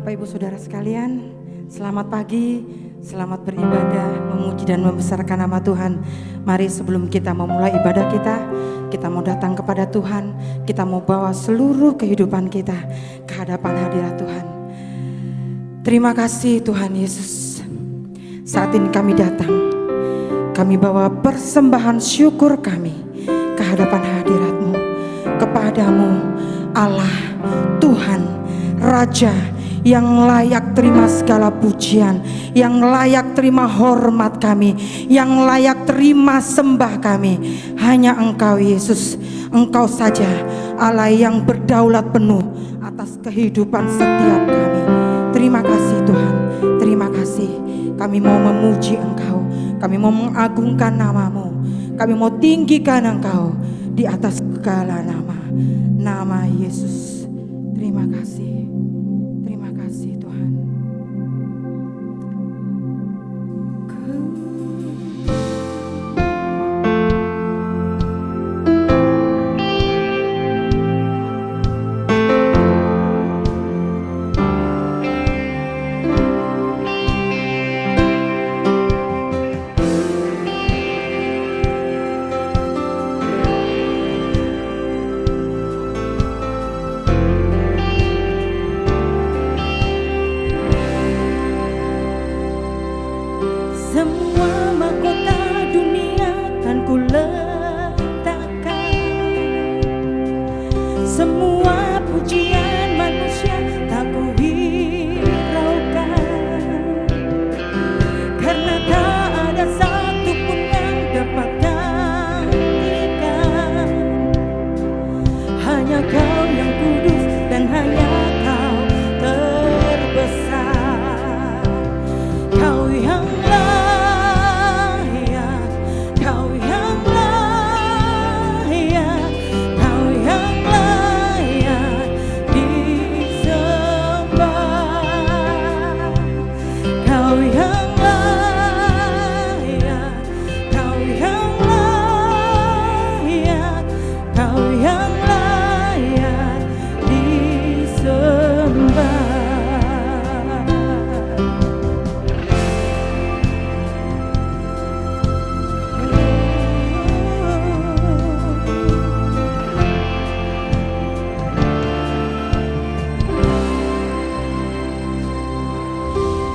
Bapak Ibu Saudara sekalian, selamat pagi, selamat beribadah, memuji dan membesarkan nama Tuhan. Mari sebelum kita memulai ibadah kita mau datang kepada Tuhan, kita mau bawa seluruh kehidupan kita ke hadapan hadirat Tuhan. Terima kasih Tuhan Yesus. Saat ini kami datang, kami bawa persembahan syukur kami ke hadapan hadirat-Mu, kepadamu Allah, Tuhan, Raja yang layak terima segala pujian, yang layak terima hormat kami, yang layak terima sembah kami. Hanya Engkau Yesus, Engkau saja Allah yang berdaulat penuh atas kehidupan setiap kami. Terima kasih Tuhan, terima kasih. Kami mau memuji Engkau, kami mau mengagungkan nama-Mu, kami mau tinggikan Engkau di atas segala nama, nama Yesus. Terima kasih. Terima kasih Tuhan.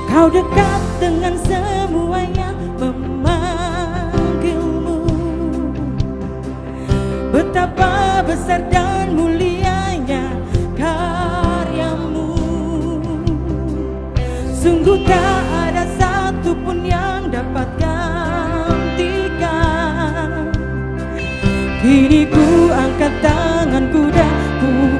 Kau dekat dengan semua yang memanggilmu. Betapa besar dan mulianya karyamu. Sungguh tak ada satupun yang dapat gantikan. Kini ku angkat tanganku dan ku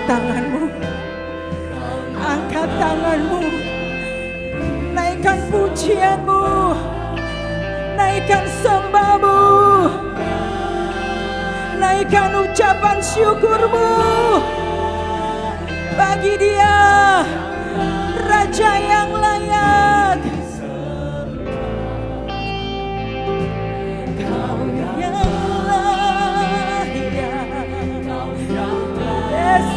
tanganmu, angkat tanganmu, naikkan pujianmu, naikkan sembahmu, naikkan ucapan syukurmu bagi Dia, Raja yang layak. Kau yang layak. Yes.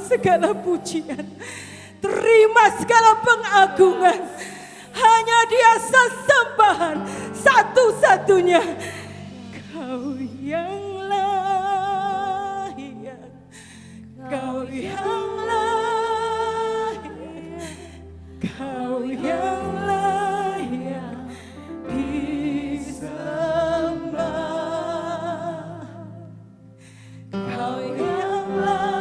Segala pujian, terima segala pengagungan. Hanya Dia sesembahan satu-satunya. Kau yang layak, Kau yang layak, Kau yang layak disembah. Kau yang layak.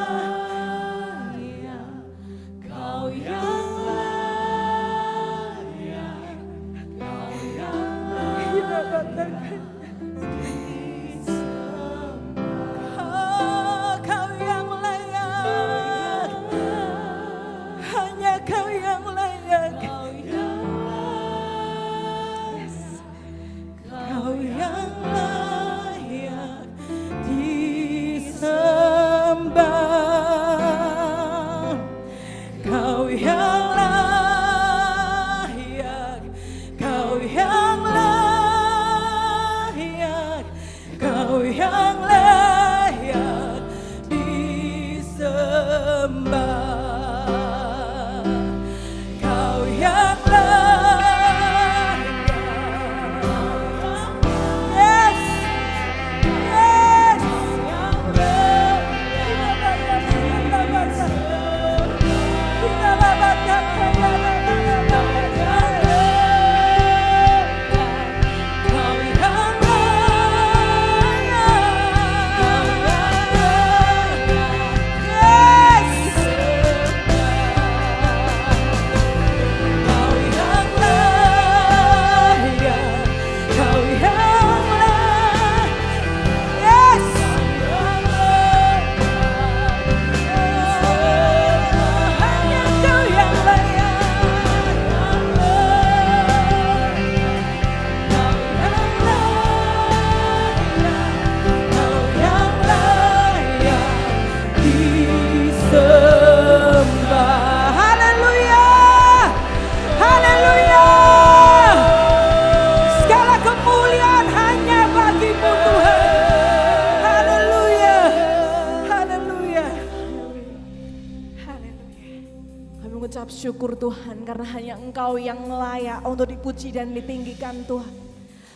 bersyukur Tuhan, karena hanya Engkau yang layak untuk dipuji dan ditinggikan Tuhan.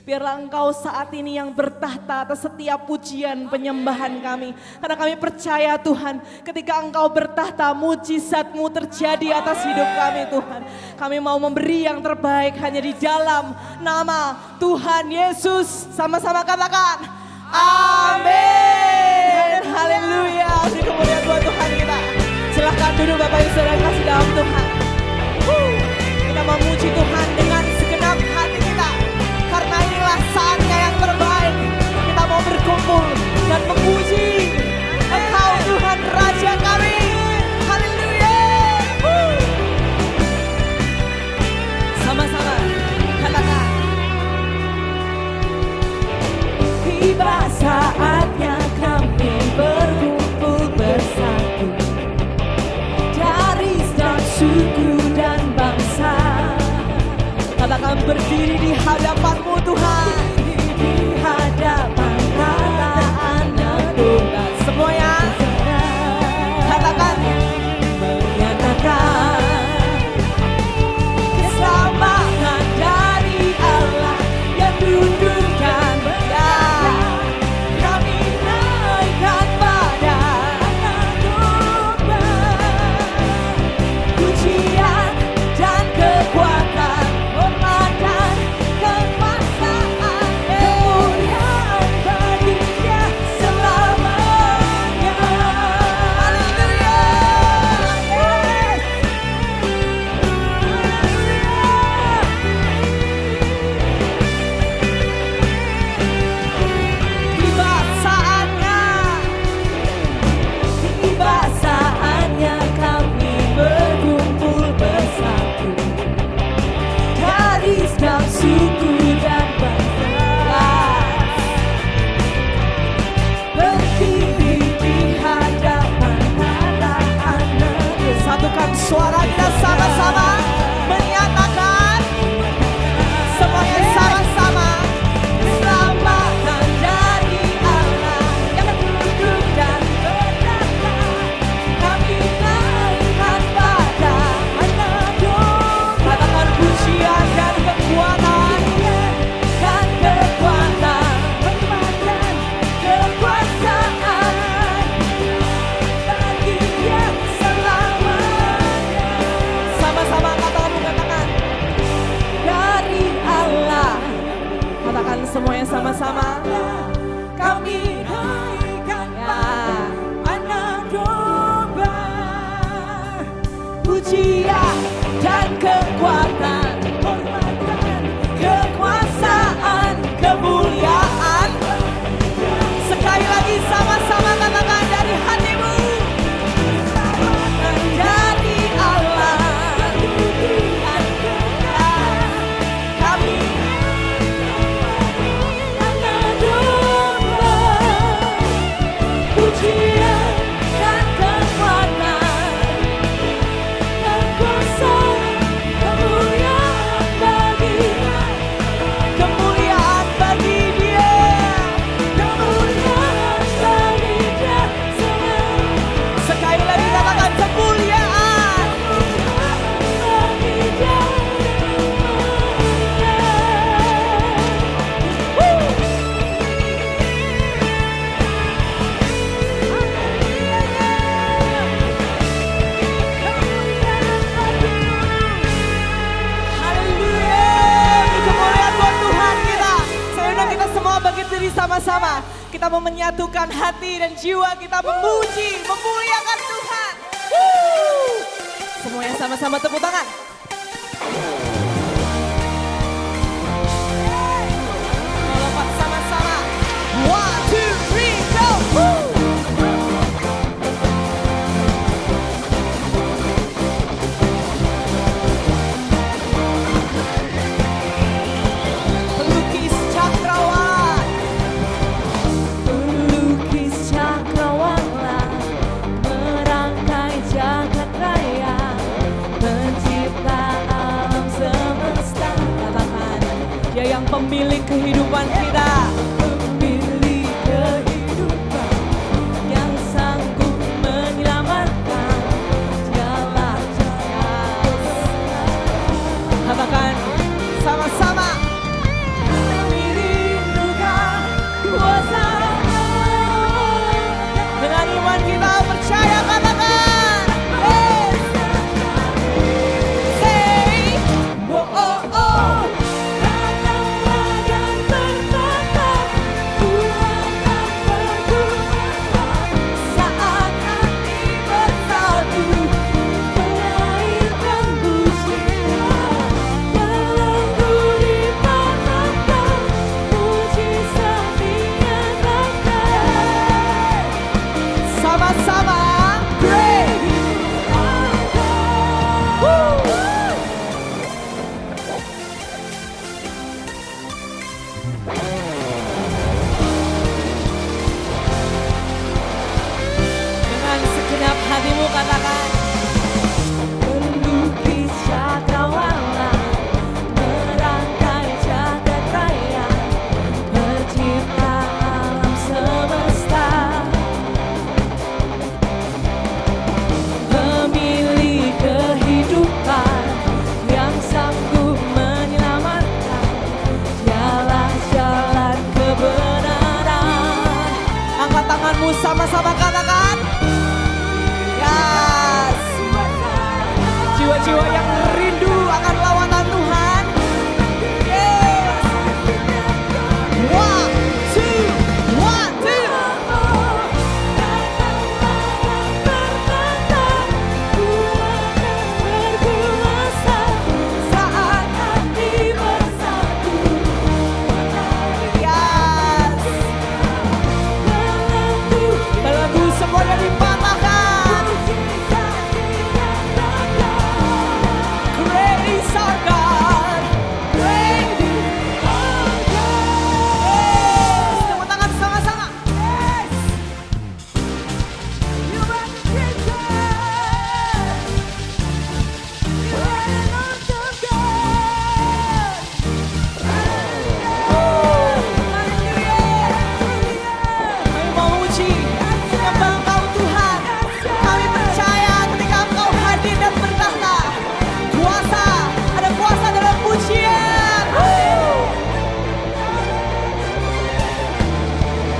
Biarlah Engkau saat ini yang bertahta atas setiap pujian penyembahan kami. Karena kami percaya Tuhan, ketika Engkau bertahta, mujizat-Mu terjadi atas hidup kami Tuhan. Kami mau memberi yang terbaik hanya di dalam nama Tuhan Yesus. Sama-sama katakan, amin. Haleluya. Beri kemuliaan buat Tuhan kita. Silahkan duduk Bapak Ibu Saudara kasih dalam Tuhan. Kita memuji Tuhan dengan segenap hati kita. Karena inilah saatnya yang terbaik. Kita mau berkumpul dan memuji Engkau Tuhan Raja kami. Haleluya. Sama-sama katakan. Tiba saatnya kami berkumpul bersatu, dari setiap suku dan bangsa. Katakan berdiri di hadapan-Mu Tuhan, di hadapan anak domba. Semuanya katakan, menyatakan keselamatan dari Allah yang dudukan benar. Kami naikkan pada anak domba, pujian dan kekuatan, hormat dan kekuasaan, kemuliaan bagi Dia selamanya. Haleluya. Tiba saatnya, tiba saatnya kami berkumpul bersatu, dari setiap suku dan bangsa, berdiri di hadapan anak-anak. Satukan suara kita sama-sama menyatakan, semuanya sama-sama, keselamatan dari Allah yang duduk dan berdata. Kami naikkan pada anak domba. Katakan pujian dan kekuatan, dan kekuatan, hormat dan kekuasaan bagi Dia selamanya. Sama-sama katakan dari Allah. Katakan semuanya sama-sama. Kami naikkan pada anak domba, pujian dan kekuatan, hormat dan kekuasaan, kemuliaan. Sekali lagi sama-sama katakan dari hatimu. Keselamatan dari Allah, dan kami anak domba, pujian dan kekuatan, kekuasaan, kemuliaan bagi Dia, kemuliaan bagi Dia, kemuliaan bagi Dia selamanya. Sekali lagi katakan kemuliaan bagi Dia Haleluya. Beri kemuliaan buat Tuhan kita. Saya undang kita semua bangkit diri sama-sama. Kita mau menyatukan hati dan jiwa kita, memuji, memuliakan Tuhan. Semuanya sama-sama tepuk tangan. Lompat sama-sama. 1, 2, 3, go. Pelukis cakrawala, pelukis cakrawala, merangkai jagat raya, pencipta alam semesta. Katakan, Dia yang pemilik kehidupan kita, pemilik kehidupan, yang sanggup menyelamatkan. Dialah Jaya sama-sama katakan. Yes. Jiwa-jiwa yang rindu akan lawatan Tuhan. Yes. One, two. Saat hati bersatu. Yes. Belenggu semuanya dipatahkan. Great is our God. Great is our God. Yes. Tepuk tangan sama-sama. Yes. You are the creator. You are the Lord of God. Kami mau uji menyembah Engkau Tuhan. Kami percaya ketika Engkau hadir dan bertahta, kuasa, ada kuasa dalam pujian.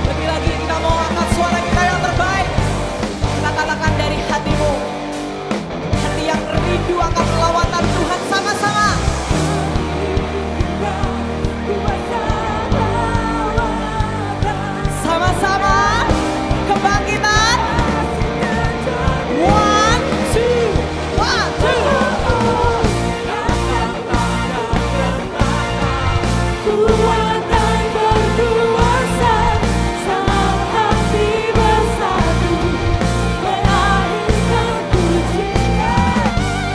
Lebih lagi kita mau angkat suara kita yang terbaik. Kita katakan dari hatimu, hati yang rindu akan lawatan Tuhan sama-sama. Sama-sama kebangkitan. One, two. Kuatan berkuasa saat hati bersatu melahirkan pujian.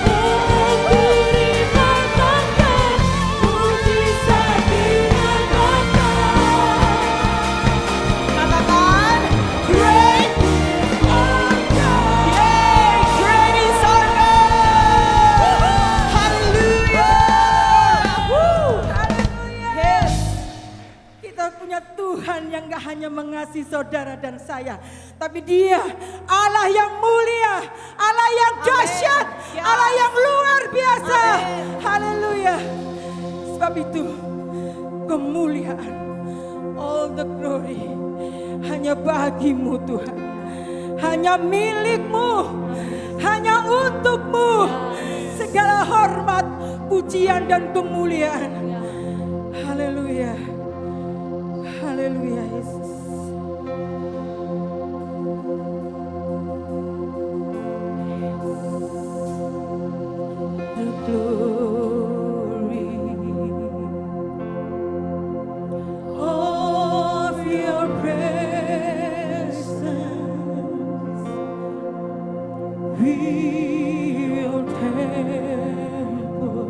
Belenggu dipatahkan, mujizat dinyatakan. Katakan, great is our God. Yay, great is our God. Hallelujah. Yes. Kita punya Tuhan yang gak hanya mengasihi saudara dan saya, tapi Dia Allah yang mulia, Allah yang dahsyat, Yes. Allah yang luar biasa. Amin. Haleluya. Sebab itu kemuliaan, all the glory hanya bagimu Tuhan, hanya milikmu, hanya untukmu. Segala hormat, pujian dan kemuliaan. Haleluya. Haleluya Yesus. The glory of your presence will temple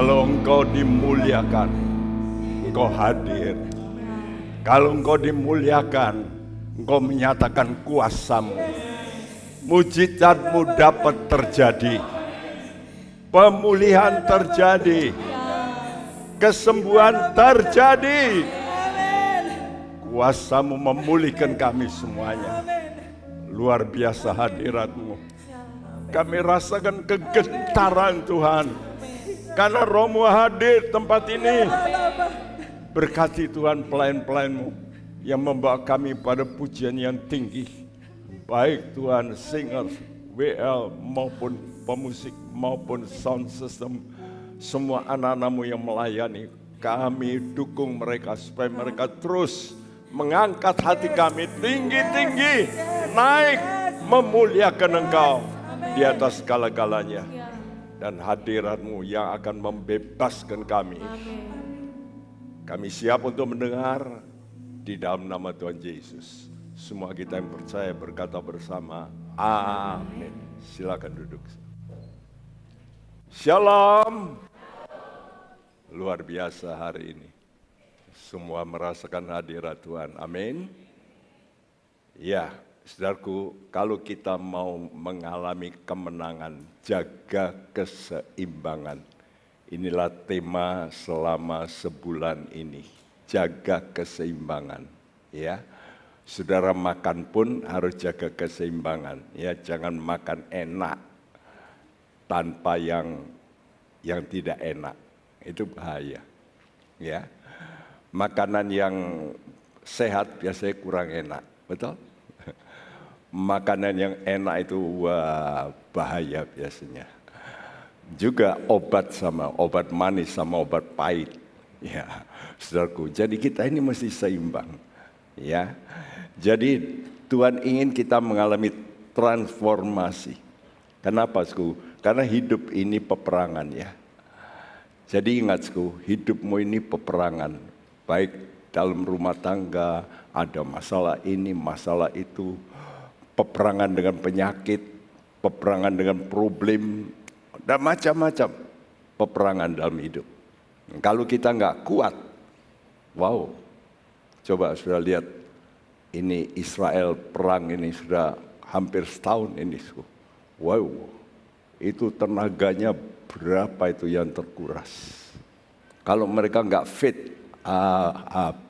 Kalau Engkau dimuliakan, Engkau hadir. Kalau Engkau dimuliakan, Engkau menyatakan kuasa-Mu. Mujizat-Mu dapat terjadi. Pemulihan terjadi. Kesembuhan terjadi. Kuasa-Mu memulihkan kami semuanya. Luar biasa hadirat-Mu. Kami rasakan kegentaran Tuhan. Karena Roh-Mu hadir tempat ini. Berkati Tuhan pelayan-pelayan-Mu yang membawa kami pada pujian yang tinggi. Baik Tuhan singers, WL maupun pemusik maupun sound system. Semua anak-anak-Mu yang melayani, kami dukung mereka supaya mereka terus mengangkat hati kami tinggi-tinggi, naik memuliakan Engkau di atas segala-galanya. Dan hadirat-Mu yang akan membebaskan kami. Kami siap untuk mendengar di dalam nama Tuhan Yesus. Semua kita yang percaya berkata bersama, amin. Silakan duduk. Shalom. Luar biasa hari ini. Semua merasakan hadirat Tuhan. Amin. Ya, saudaraku, kalau kita mau mengalami kemenangan, jaga keseimbangan. Inilah tema selama sebulan ini. Jaga keseimbangan. Ya, saudara makan pun harus jaga keseimbangan. Ya, jangan makan enak tanpa yang tidak enak. Itu bahaya. Ya, makanan yang sehat biasanya kurang enak, betul? Makanan yang enak itu wah bahaya biasanya. Juga obat manis sama obat pahit. Ya, saudaraku. Jadi kita ini mesti seimbang. Ya. Jadi Tuhan ingin kita mengalami transformasi. Kenapa, Sku? Karena hidup ini peperangan ya. Jadi ingat, Sku, hidupmu ini peperangan. Baik dalam rumah tangga, ada masalah ini, masalah itu. Peperangan dengan penyakit, peperangan dengan problem, dan macam-macam peperangan dalam hidup. Kalau kita nggak kuat, wow, coba sudah lihat ini Israel perang ini sudah hampir setahun ini, wow, itu tenaganya berapa itu yang terkuras. Kalau mereka nggak fit,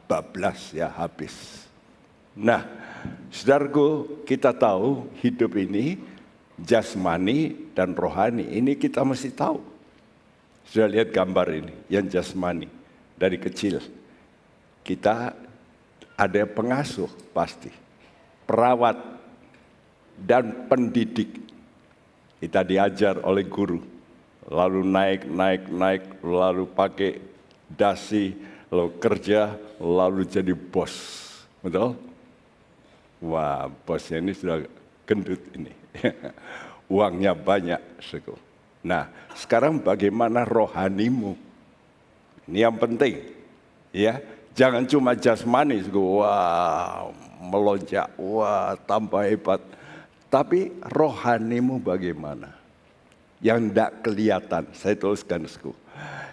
bablas ya habis. Nah, saudaraku, kita tahu hidup ini jasmani dan rohani, ini kita mesti tahu. Sudah lihat gambar ini, yang jasmani. Dari kecil, kita ada pengasuh pasti, perawat, dan pendidik. Kita diajar oleh guru, lalu naik, lalu pakai dasi, lalu kerja, lalu jadi bos. Betul? Wah, bosnya ini sudah gendut ini. Uangnya banyak. Nah, sekarang bagaimana rohanimu? Ini yang penting. Ya, jangan cuma jasmani, wah melonjak, wah tambah hebat. Tapi rohanimu bagaimana? Yang tidak kelihatan, saya tuliskan,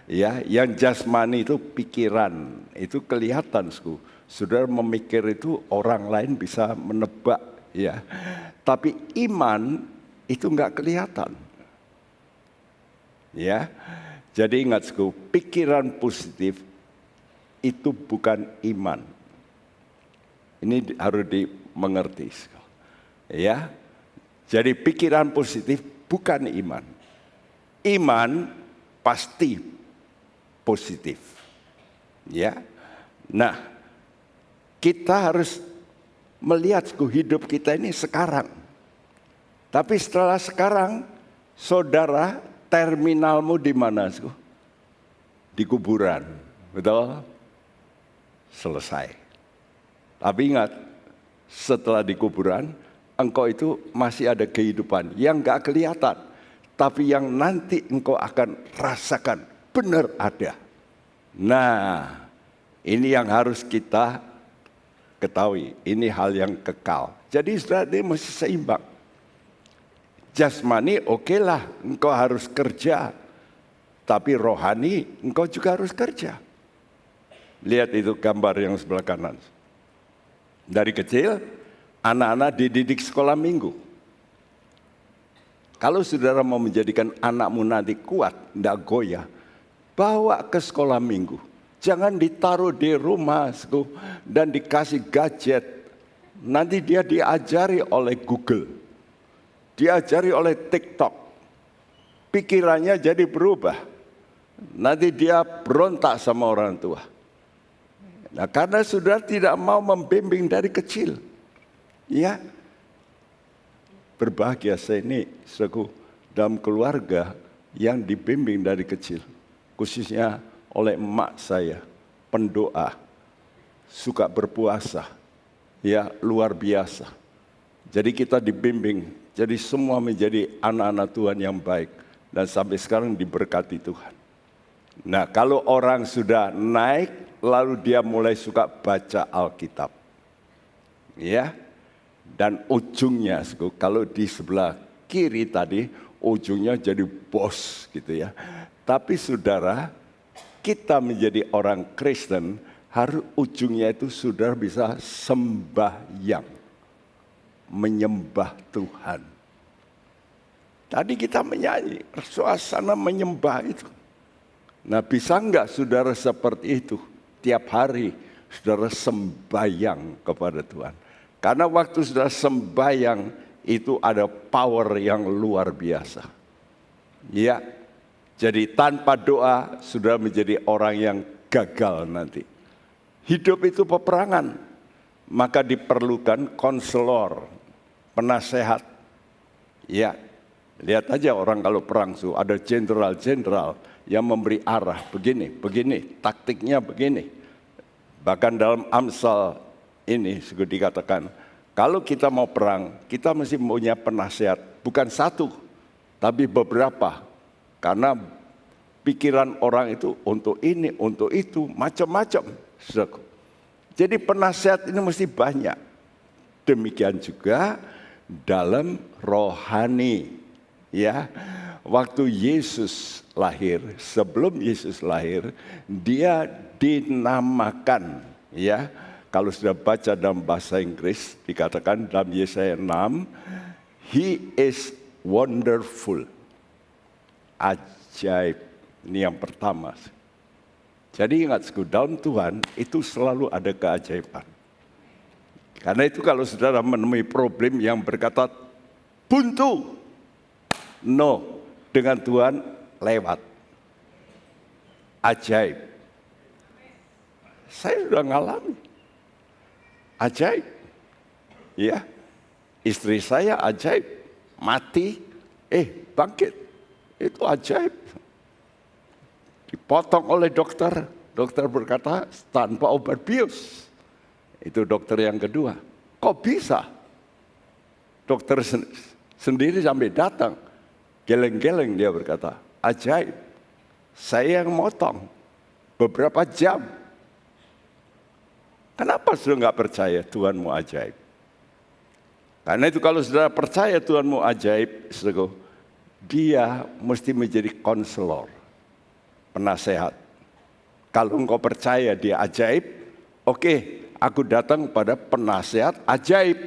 ya, yang jasmani itu pikiran, itu kelihatan, Saudara memikir itu orang lain bisa menebak, ya. Tapi iman itu nggak kelihatan, ya. Jadi ingat, pikiran positif itu bukan iman. Ini harus dimengerti, ya. Jadi pikiran positif bukan iman. Iman pasti positif, ya. Nah, kita harus melihat hidup kita ini sekarang. Tapi setelah sekarang, saudara, terminalmu di mana? Di kuburan, betul? Selesai. Tapi ingat, setelah di kuburan, engkau itu masih ada kehidupan yang gak kelihatan. Tapi yang nanti engkau akan rasakan, benar ada. Nah, ini yang harus kita ketahui, ini hal yang kekal. Jadi saudara ini mesti seimbang. Jasmani okelah, engkau harus kerja. tapi rohani engkau juga harus kerja. Lihat itu gambar yang sebelah kanan. Dari kecil, anak-anak dididik sekolah minggu. Kalau saudara mau menjadikan anakmu nanti kuat, tidak goyah, bawa ke sekolah minggu. Jangan ditaruh di rumah dan dikasih gadget. Nanti dia diajari oleh Google, diajari oleh TikTok. Pikirannya jadi berubah. Nanti dia berontak sama orang tua. Nah, karena saudara tidak mau membimbing dari kecil. Ya, berbahagia saya ini dalam keluarga yang dibimbing dari kecil. Khususnya oleh emak saya, pendoa, suka berpuasa. Ya, luar biasa. Jadi kita dibimbing, jadi semua menjadi anak-anak Tuhan yang baik. Dan sampai sekarang diberkati Tuhan. Nah, kalau orang sudah naik, lalu dia mulai suka baca Alkitab. Ya, dan ujungnya, kalau di sebelah kiri tadi, ujungnya jadi bos gitu ya. Tapi saudara, kita menjadi orang Kristen, harus ujungnya itu saudara bisa sembahyang, menyembah Tuhan. Tadi kita menyanyi, suasana menyembah itu. Nah, bisa enggak saudara seperti itu? Tiap hari saudara sembahyang kepada Tuhan. Karena waktu saudara sembahyang itu ada power yang luar biasa. Ya, jadi tanpa doa saudara menjadi orang yang gagal nanti. Hidup itu peperangan, maka diperlukan konselor, penasehat. Ya, lihat aja orang kalau perang ada jenderal-jenderal yang memberi arah, begini, taktiknya begini. Bahkan dalam Amsal ini dikatakan, kalau kita mau perang, kita mesti punya penasehat, bukan satu, tapi beberapa. Karena pikiran orang itu untuk ini, untuk itu, macam-macam. Jadi penasehat ini mesti banyak. Demikian juga dalam rohani. Ya, waktu Yesus lahir, sebelum Yesus lahir, dia dinamakan, ya. Kalau sudah baca dalam bahasa Inggris, dikatakan dalam Yesaya 6, He is wonderful, ajaib. Ini yang pertama. Jadi ingat, dalam Tuhan itu selalu ada keajaiban. Karena itu kalau saudara menemui problem yang berkata buntu, no, dengan Tuhan lewat. Ajaib. Saya sudah ngalami. Ajaib. Ya. Istri saya ajaib. Mati, bangkit. Itu ajaib. Dipotong oleh dokter. Dokter berkata tanpa obat bius. Itu dokter yang kedua. Kok bisa? Dokter sendiri sampai datang. Geleng-geleng dia berkata, ajaib. Saya yang motong beberapa jam. Kenapa saudara nggak percaya Tuhanmu ajaib? Karena itu kalau saudara percaya Tuhanmu ajaib, saudara, dia mesti menjadi konselor, penasehat. Kalau engkau percaya dia ajaib, oke, aku datang pada penasehat ajaib.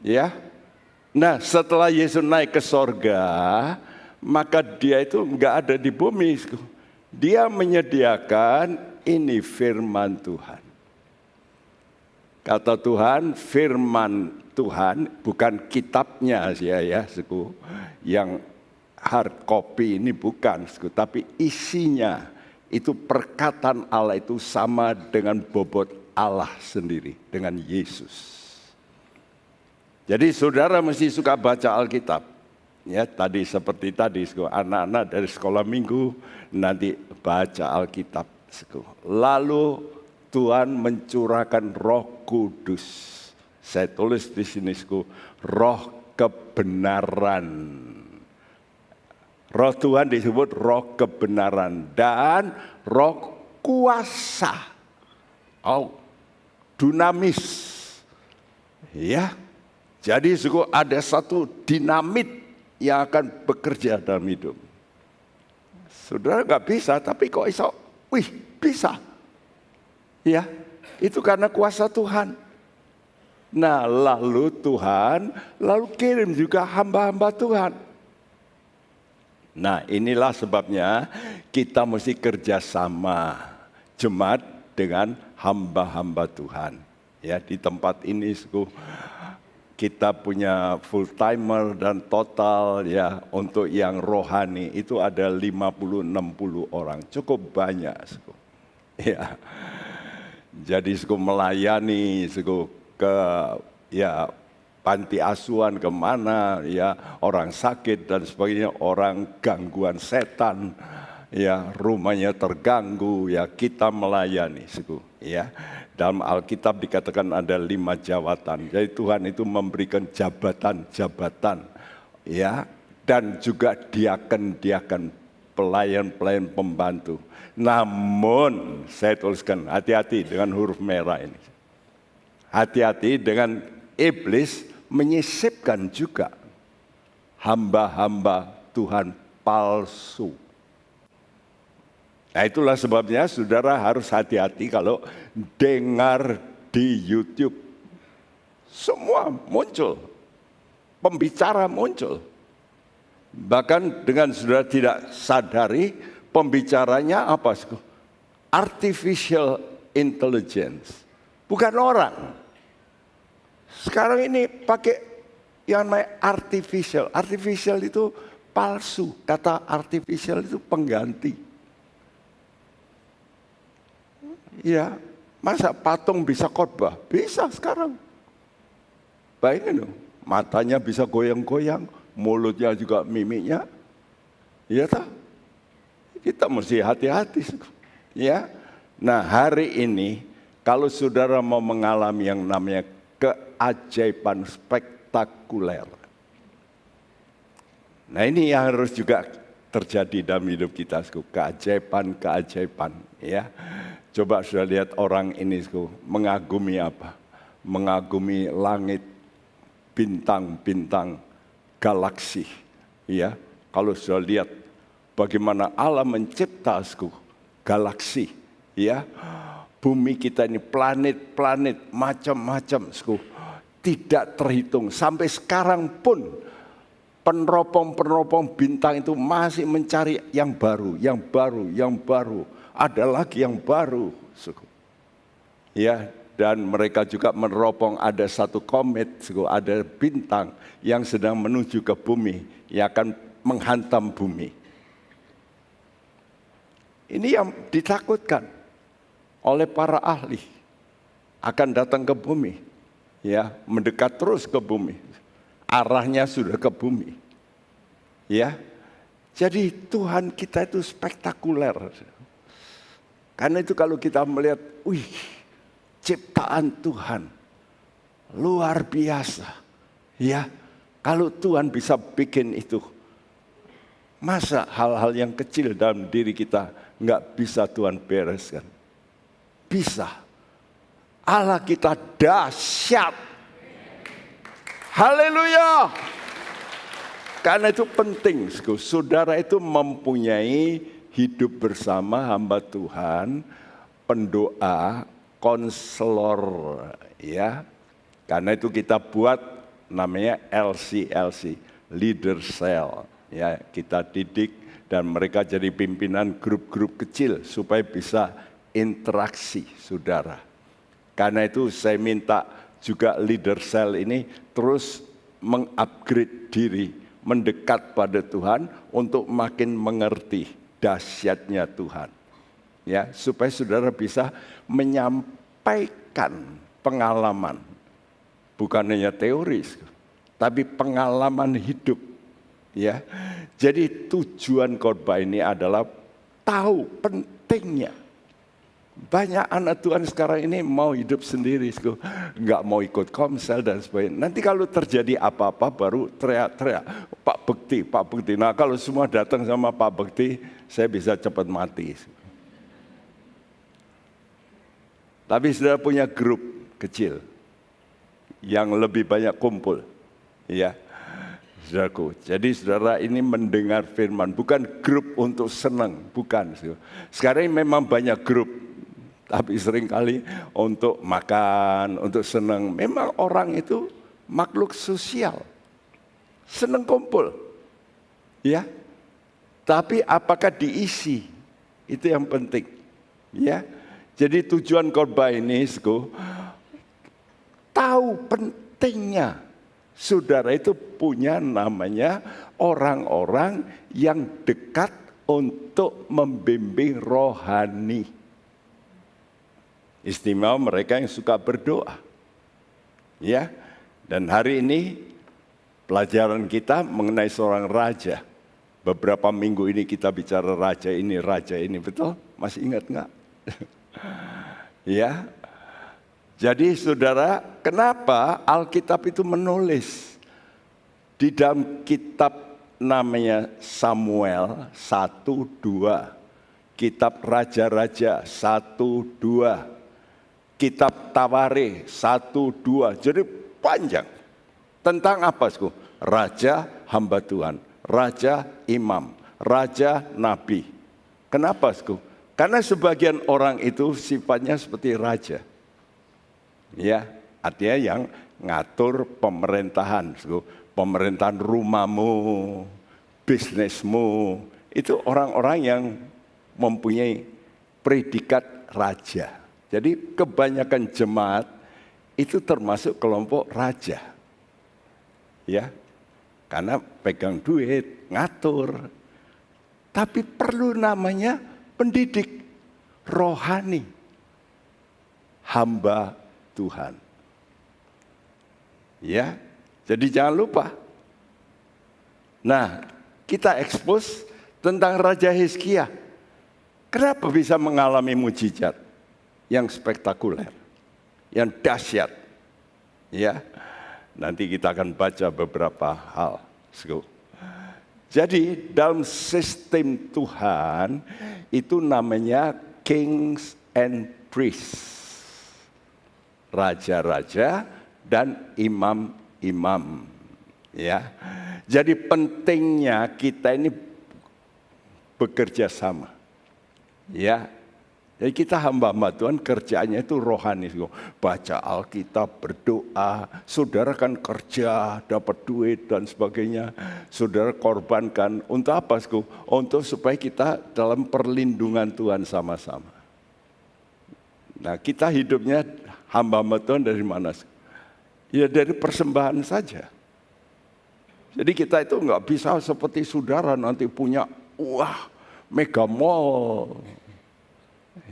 Ya. Nah, setelah Yesus naik ke sorga, maka dia itu enggak ada di bumi. Dia menyediakan ini firman Tuhan. Kata Tuhan, firman Tuhan, bukan kitabnya ya, yang hard copy ini bukan, tapi isinya. Itu perkataan Allah itu sama dengan bobot Allah sendiri, dengan Yesus. Jadi saudara mesti suka baca Alkitab. Ya, tadi seperti tadi, anak-anak dari sekolah minggu nanti baca Alkitab. Lalu Tuhan mencurahkan Roh Kudus. Saya tulis di sini, Roh kebenaran. Roh Tuhan disebut roh kebenaran dan roh kuasa. Dunamis. Ya. Jadi ada satu dinamit yang akan bekerja dalam hidup. Saudara nggak bisa, tapi kok iso? Wih, bisa. Ya, itu karena kuasa Tuhan. Nah, lalu Tuhan kirim juga hamba-hamba Tuhan. Nah, inilah sebabnya kita mesti kerjasama jemaat dengan hamba-hamba Tuhan. Ya, di tempat ini kita punya full timer dan total ya untuk yang rohani itu ada 50-60 orang, cukup banyak. Ya. Jadi melayani ke ya panti asuhan kemana ya, orang sakit dan sebagainya, orang gangguan setan ya, rumahnya terganggu ya, kita melayani ya. Dalam Alkitab dikatakan ada 5 jabatan. Jadi Tuhan itu memberikan jabatan-jabatan ya, dan juga diaken-diaken, pelayan-pelayan pembantu. Namun saya tuliskan hati-hati dengan huruf merah ini. Hati-hati dengan iblis menyisipkan juga hamba-hamba Tuhan palsu. Nah, itulah sebabnya saudara harus hati-hati kalau dengar di YouTube. Semua muncul, pembicara muncul. Bahkan dengan saudara tidak sadari, pembicaranya apa? Artificial intelligence, bukan orang. Sekarang ini pakai yang namanya artificial. Artificial itu palsu, kata artificial itu pengganti. Ya, masa patung bisa khotbah? Bisa sekarang. Bayangin dong, matanya bisa goyang-goyang, mulutnya juga mimiknya. Iya tak? Kita mesti hati-hati. Ya. Nah, hari ini kalau saudara mau mengalami yang namanya keajaiban spektakuler. Nah, ini yang harus juga terjadi dalam hidup kita, keajaiban, ya. Coba sudah lihat orang ini, mengagumi apa? Mengagumi langit, bintang-bintang, galaksi. Ya, kalau sudah lihat bagaimana Allah mencipta galaksi, ya, bumi kita ini planet-planet macam-macam, tidak terhitung. Sampai sekarang pun peneropong bintang itu masih mencari yang baru. Ada lagi yang baru. Ya, dan mereka juga meneropong ada satu komet, ada bintang yang sedang menuju ke bumi, yang akan menghantam bumi. Ini yang ditakutkan oleh para ahli, akan datang ke bumi, ya, mendekat terus ke bumi, arahnya sudah ke bumi, ya. Jadi Tuhan kita itu spektakuler. Karena itu kalau kita melihat, wih, ciptaan Tuhan luar biasa, ya. Kalau Tuhan bisa bikin itu, masa hal-hal yang kecil dalam diri kita nggak bisa Tuhan bereskan? Bisa. Allah kita dahsyat. Haleluya. Karena itu penting, saudara itu mempunyai hidup bersama hamba Tuhan, pendoa, konselor, ya. Karena itu kita buat namanya LCLC, Leader Cell, ya. Kita didik dan mereka jadi pimpinan grup-grup kecil supaya bisa interaksi, saudara. Karena itu saya minta juga Leader Cell ini terus mengupgrade diri, mendekat pada Tuhan untuk makin mengerti dahsyatnya Tuhan, ya, supaya saudara bisa menyampaikan pengalaman, bukan hanya teoris, tapi pengalaman hidup, ya. Jadi tujuan khotbah ini adalah tahu pentingnya. Banyak anak Tuhan sekarang ini mau hidup sendiri, nggak mau ikut komsel dan sebagainya. Nanti kalau terjadi apa-apa baru teriak-teriak, Pak Bekti. Nah, kalau semua datang sama Pak Bekti, saya bisa cepat mati. Tapi sudah punya grup kecil yang lebih banyak kumpul, ya. Saudaraku, jadi saudara ini mendengar firman, bukan grup untuk senang, bukan. Sekarang ini memang banyak grup, tapi seringkali untuk makan, untuk senang. Memang orang itu makhluk sosial, senang kumpul, ya. Tapi apakah diisi? Itu yang penting, ya. Jadi tujuan khotbah ini, tahu pentingnya saudara itu punya namanya orang-orang yang dekat untuk membimbing rohani. Istimewa mereka yang suka berdoa. Ya. Dan hari ini pelajaran kita mengenai seorang raja. Beberapa minggu ini kita bicara raja ini, betul? Masih ingat enggak? Ya. Jadi saudara, kenapa Alkitab itu menulis di dalam kitab namanya Samuel 1, 2, kitab Raja-Raja 1, 2, kitab Tawarikh 1, 2, jadi panjang. Tentang apa? Raja hamba Tuhan, raja imam, raja nabi. Kenapa? Karena sebagian orang itu sifatnya seperti raja. Ya, artinya yang ngatur pemerintahan, pemerintahan rumahmu, bisnismu, itu orang-orang yang mempunyai predikat raja. Jadi kebanyakan jemaat itu termasuk kelompok raja. Ya, karena pegang duit, ngatur. Tapi perlu namanya pendidik rohani, hamba Tuhan. Ya, jadi jangan lupa. Nah, kita ekspos tentang Raja Hizkia. Kenapa bisa mengalami mujizat yang spektakuler, yang dahsyat? Ya, nanti kita akan baca beberapa hal. Jadi dalam sistem Tuhan itu namanya kings and priests. Raja-raja dan imam-imam, ya. Jadi pentingnya kita ini bekerja sama, ya. Jadi kita hamba-hamba Tuhan kerjaannya itu rohani, baca Alkitab, berdoa. Saudara kan kerja, dapat duit dan sebagainya. Saudara korbankan untuk apa? Untuk supaya kita dalam perlindungan Tuhan sama-sama. Nah, kita hidupnya hamba-hamba Tuhan dari mana? Ya dari persembahan saja. Jadi kita itu nggak bisa seperti saudara nanti punya mega mall.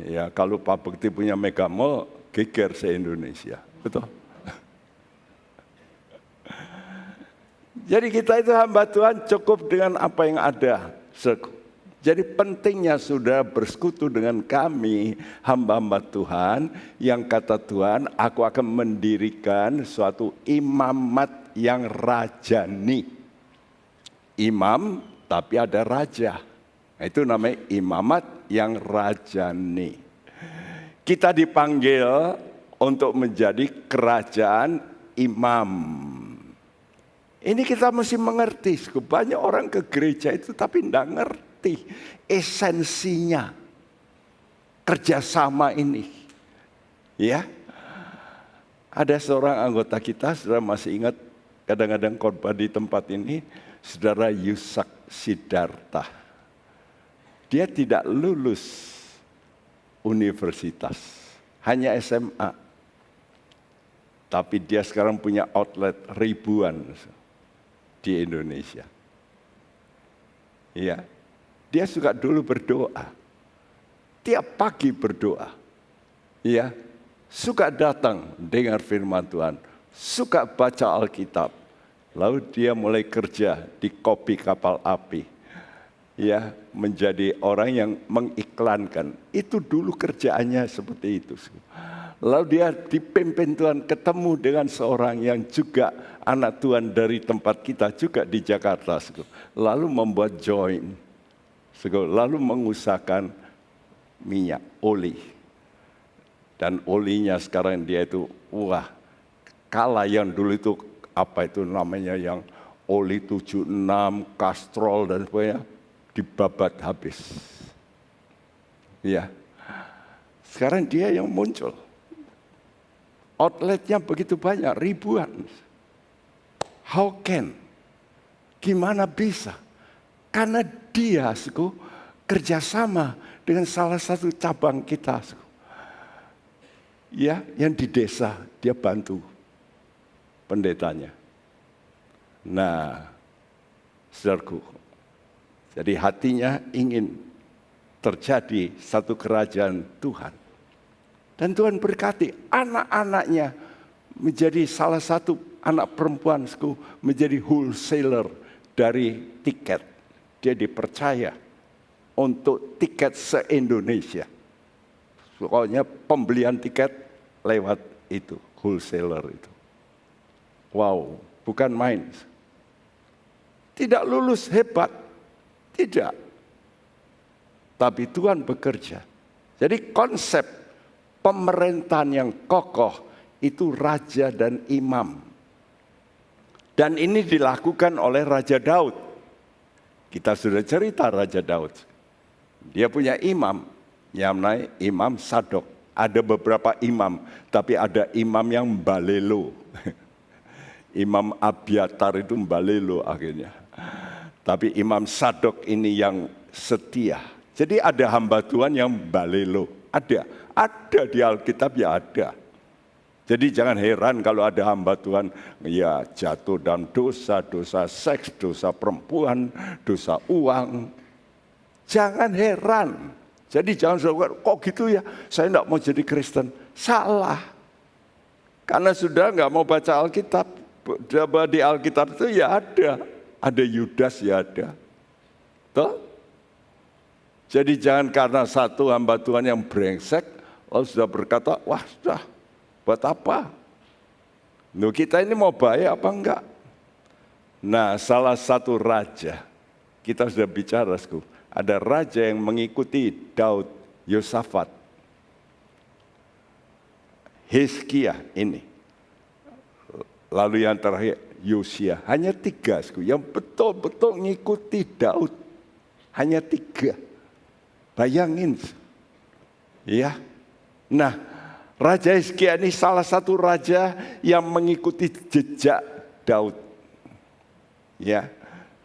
Ya kalau Pak Bekti punya mega mall, geger se-Indonesia, betul? Jadi kita itu hamba Tuhan cukup dengan apa yang ada. Jadi pentingnya sudah bersekutu dengan kami, hamba-hamba Tuhan, yang kata Tuhan, aku akan mendirikan suatu imamat yang rajani. Imam, tapi ada raja. Itu namanya imamat yang rajani. Kita dipanggil untuk menjadi kerajaan imam. Ini kita mesti mengerti. Banyak orang ke gereja itu tapi tidak ngerti esensinya kerjasama ini. Ya, ada seorang anggota kita, saudara masih ingat kadang-kadang khotbah di tempat ini, saudara Yusak Siddhartha. Dia tidak lulus universitas, hanya SMA. Tapi dia sekarang punya outlet ribuan di Indonesia. Iya. Dia suka dulu berdoa. Tiap pagi berdoa. Iya. Suka datang dengar firman Tuhan. Suka baca Alkitab. Lalu dia mulai kerja di kopi kapal api. Ya, menjadi orang yang mengiklankan. Itu dulu kerjaannya seperti itu. Lalu dia dipimpin Tuhan ketemu dengan seorang yang juga anak Tuhan dari tempat kita juga di Jakarta. Lalu membuat join. Lalu mengusahakan minyak, oli. Dan olinya sekarang dia itu, kalah yang dulu itu, apa itu namanya yang oli 76, kastrol dan sebagainya dibabat habis. Ya, sekarang dia yang muncul. Outletnya begitu banyak, ribuan. How can? Gimana bisa? Karena dia kerjasama dengan salah satu cabang kita. Ya, yang di desa dia bantu pendetanya. Nah, saudaraku, jadi hatinya ingin terjadi satu kerajaan Tuhan. Dan Tuhan berkati anak-anaknya menjadi salah satu anak perempuanku menjadi wholesaler dari tiket. Dia dipercaya untuk tiket se-Indonesia. Pokoknya pembelian tiket lewat itu, wholesaler itu. Wow, bukan main. Tidak lulus hebat, tidak. Tapi Tuhan bekerja. Jadi konsep pemerintahan yang kokoh itu raja dan imam. Dan ini dilakukan oleh Raja Daud. Kita sudah cerita Raja Daud. Dia punya imam, yang namanya Imam Sadok. Ada beberapa imam, tapi ada imam yang balelo. Imam Abiatar itu balelo akhirnya. Tapi Imam Sadok ini yang setia. Jadi ada hamba Tuhan yang balelo. Ada di Alkitab ya ada. Jadi jangan heran kalau ada hamba Tuhan ya jatuh dalam dosa, dosa seks, dosa perempuan, dosa uang. Jangan heran. Jadi jangan saudara, kok gitu ya, saya tidak mau jadi Kristen. Salah. Karena sudah nggak mau baca Alkitab. Di Alkitab itu ya ada. Ada Yudas ya ada. Tuh? Jadi jangan karena satu hamba Tuhan yang brengsek, lalu sudah berkata, wah sudah, buat apa? Nuh, kita ini mau baik apa enggak? Nah, salah satu raja, kita sudah bicara, ada raja yang mengikuti Daud, Yosafat, Hizkia ini. Lalu yang terakhir, Yosia. Hanya 3, yang betul-betul mengikuti Daud. Hanya 3. Bayangin, ya. Nah, Raja Hizkia ini salah satu raja yang mengikuti jejak Daud. Ya,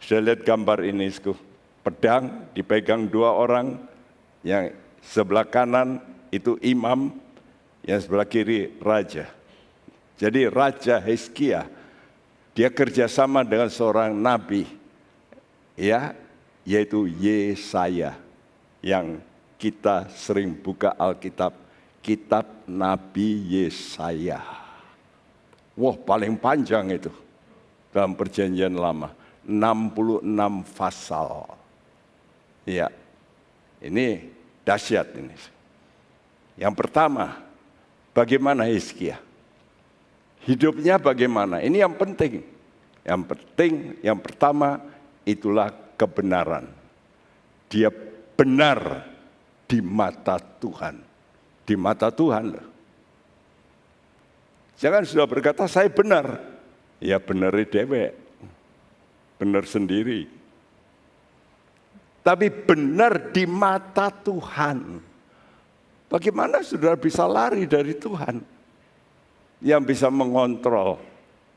saya lihat gambar ini, pedang dipegang 2 orang, yang sebelah kanan itu imam, yang sebelah kiri raja. Jadi Raja Hizkia, dia kerjasama dengan seorang nabi, ya, yaitu Yesaya. Yang kita sering buka Alkitab, kitab Nabi Yesaya. Wah, paling panjang itu dalam perjanjian lama, 66 pasal. Ya, ini dahsyat ini. Yang pertama, bagaimana Hizkia? Hidupnya bagaimana? Ini yang penting. Yang penting, yang pertama, itulah kebenaran. Dia benar di mata Tuhan. Di mata Tuhan. Jangan sudah berkata, saya benar. Ya benar dewek. Benar sendiri. Tapi benar di mata Tuhan. Bagaimana saudara bisa lari dari Tuhan? Yang bisa mengontrol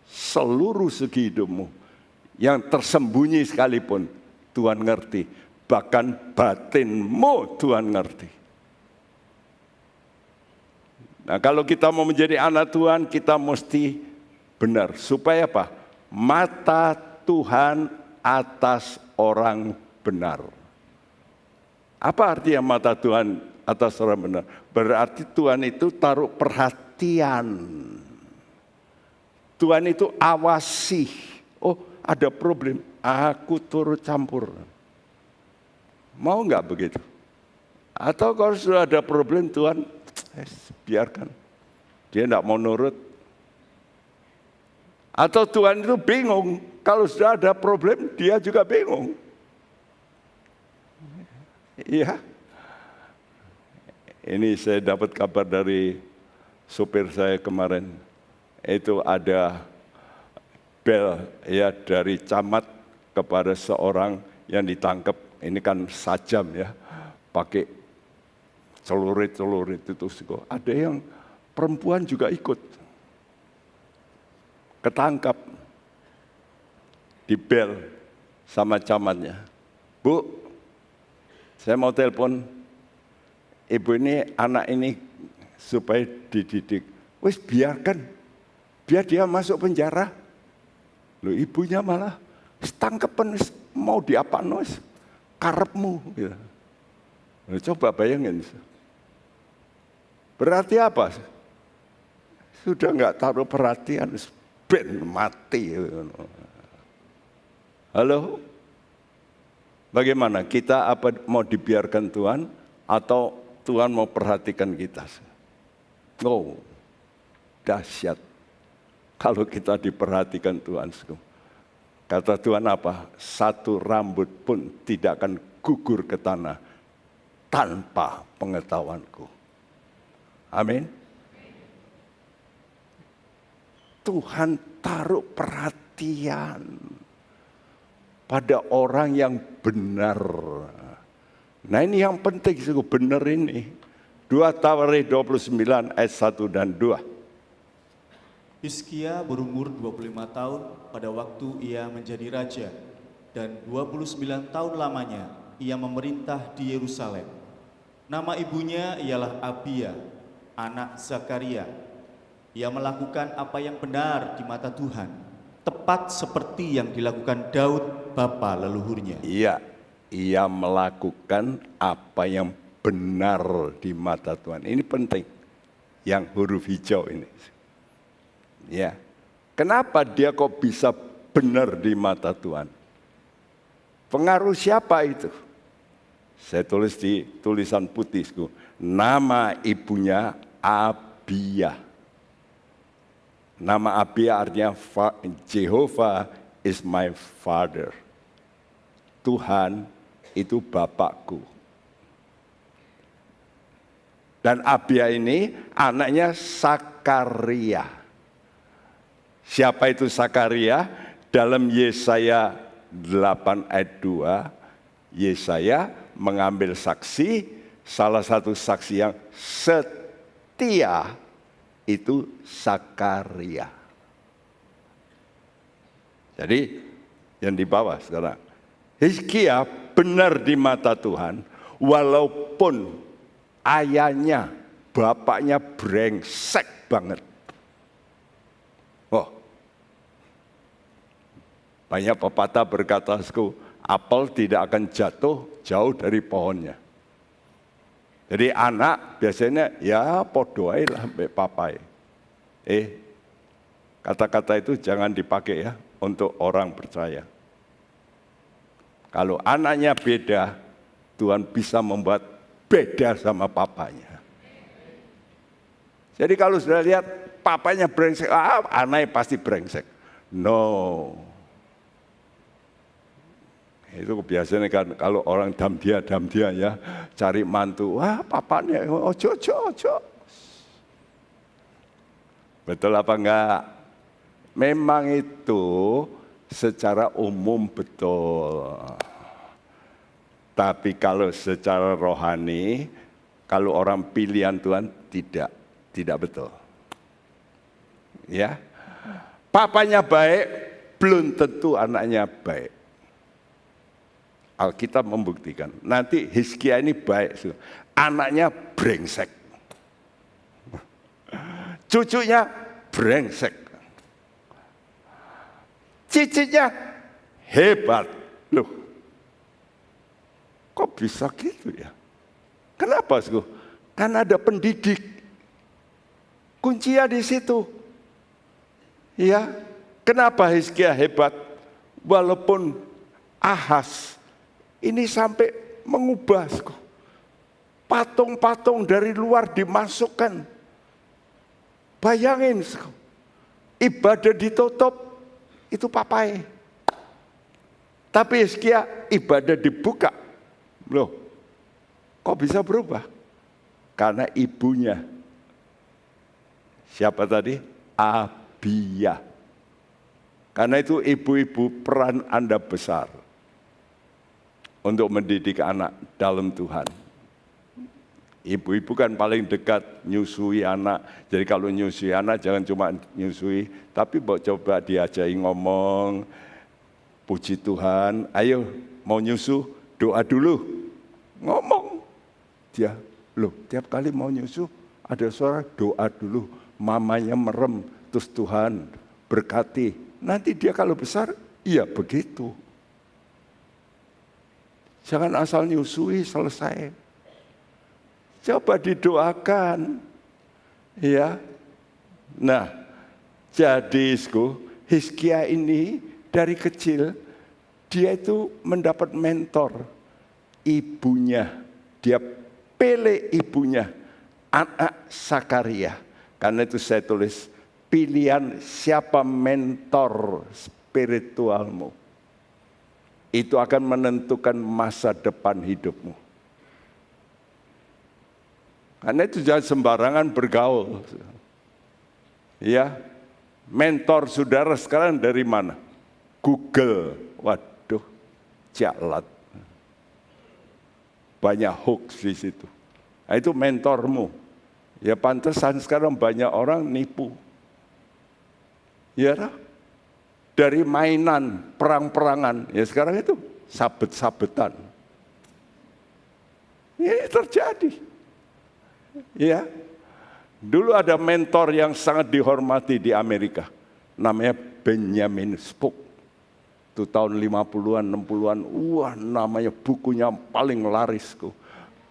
seluruh segi hidupmu. Yang tersembunyi sekalipun, Tuhan ngerti. Bahkan batinmu Tuhan ngerti. Nah, kalau kita mau menjadi anak Tuhan, kita mesti benar. Supaya apa? Mata Tuhan atas orang benar. Apa artinya mata Tuhan atas orang benar? Berarti Tuhan itu taruh perhatian. Tuhan itu awasi. Oh, ada problem. Aku turut campur. Mau nggak begitu? Atau kalau sudah ada problem, Tuhan biarkan. Dia tidak mau nurut. Atau Tuhan itu bingung. Kalau sudah ada problem, dia juga bingung. Iya. Ini saya dapat kabar dari supir saya kemarin. Itu ada bel ya dari camat kepada seorang yang ditangkap. Ini kan sajam ya, pakai celurit itu. Ada yang perempuan juga ikut, ketangkap, dibel sama camatnya. Bu, saya mau telepon ibu ini, anak ini supaya dididik. Wis biarkan, biar dia masuk penjara. Loh, ibunya malah tangkepan, mau diapain wis karepmu. Gitu. Loh, coba bayangin. Berarti apa? Sudah nggak taruh perhatian, ben mati. Halo? Bagaimana? Kita apa mau dibiarkan Tuhan atau Tuhan mau perhatikan kita? Oh, dahsyat. Kalau kita diperhatikan Tuhan. Kata Tuhan apa? Satu rambut pun tidak akan gugur ke tanah tanpa pengetahuanku. Amin. Tuhan taruh perhatian pada orang yang benar. Nah ini yang penting, benar ini. 2 Tawarikh 29 ayat 1 dan 2. Hizkia berumur 25 tahun pada waktu ia menjadi raja, dan 29 tahun lamanya ia memerintah di Yerusalem. Nama ibunya ialah Abia, anak Zakaria. Ia melakukan apa yang benar di mata Tuhan, tepat seperti yang dilakukan Daud bapa leluhurnya. Iya, ia melakukan apa yang benar di mata Tuhan. Ini penting, yang huruf hijau ini. Ya, kenapa dia kok bisa benar di mata Tuhan? Pengaruh siapa itu? Saya tulis di tulisan putihku. Nama ibunya Abia. Nama Abia artinya Jehovah is my father. Tuhan itu bapakku. Dan Abia ini anaknya Sakaria. Siapa itu Sakaria? Dalam Yesaya 8 ayat 2, Yesaya mengambil saksi, salah satu saksi yang setia itu Sakaria. Jadi yang di bawah sekarang, Hizkia benar di mata Tuhan, walaupun ayahnya, bapaknya brengsek banget. Oh, banyak pepatah berkata, apel tidak akan jatuh jauh dari pohonnya. Jadi anak biasanya ya podo ae lah mbek papai. Kata-kata itu jangan dipakai ya untuk orang percaya. Kalau anaknya beda, Tuhan bisa membuat beda sama papanya. Jadi kalau sudah lihat papanya brengsek, anaknya pasti brengsek. No. Itu biasanya kan kalau orang damdia ya, cari mantu, papanya ojo. Betul apa enggak? Memang itu secara umum betul. Tapi kalau secara rohani, kalau orang pilihan Tuhan tidak betul. Ya. Papanya baik, belum tentu anaknya baik. Alkitab membuktikan. Nanti Hizkia ini baik, anaknya brengsek, cucunya brengsek, cicitnya hebat. Loh, kok bisa gitu ya? Kenapa? Karena ada pendidik. Kuncinya di situ. Ya, kenapa Hizkia hebat? Walaupun Ahaz ini sampai mengubah patung-patung dari luar dimasukkan. Bayangin, ibadah ditutup, itu papai. Tapi Hizkia ibadah dibuka. Loh, kok bisa berubah? Karena ibunya. Siapa tadi? Abia. Karena itu ibu-ibu peran Anda besar untuk mendidik anak dalam Tuhan. Ibu-ibu kan paling dekat nyusui anak. Jadi kalau nyusui anak jangan cuma nyusui, tapi coba diajari ngomong, puji Tuhan, ayo mau nyusu, doa dulu. Ngomong. Dia, loh tiap kali mau nyusu, ada suara doa dulu. Mamanya merem, terus Tuhan berkati. Nanti dia kalau besar, iya begitu. Jangan asal nyusui selesai. Coba didoakan. Ya. Nah, jadi Hizkia ini dari kecil dia itu mendapat mentor ibunya. Dia pilih ibunya, anak Sakaria. Karena itu saya tulis pilihan siapa mentor spiritualmu. Itu akan menentukan masa depan hidupmu. Karena itu jangan sembarangan bergaul. Ya, mentor saudara sekarang dari mana? Google. Waduh, jalat. Banyak hoax di situ. Nah, itu mentormu. Ya pantesan sekarang banyak orang nipu. Ya, dari mainan, perang-perangan. Ya sekarang itu sabet-sabetan. Ini terjadi. Ya, dulu ada mentor yang sangat dihormati di Amerika, namanya Benjamin Spock. Itu tahun 50-an, 60-an, wah namanya bukunya paling laris.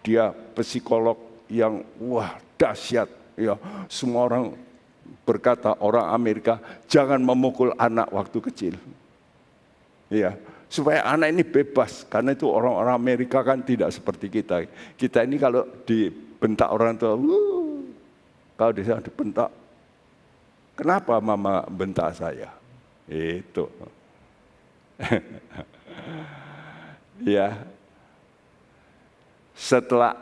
Dia psikolog yang wah dahsyat. Ya, semua orang berkata orang Amerika jangan memukul anak waktu kecil. Ya, supaya anak ini bebas, karena itu orang-orang Amerika kan tidak seperti kita. Kita ini kalau dibentak orang tua, kalau di sana dibentak, kenapa mama bentak saya? Itu. Ya. Setelah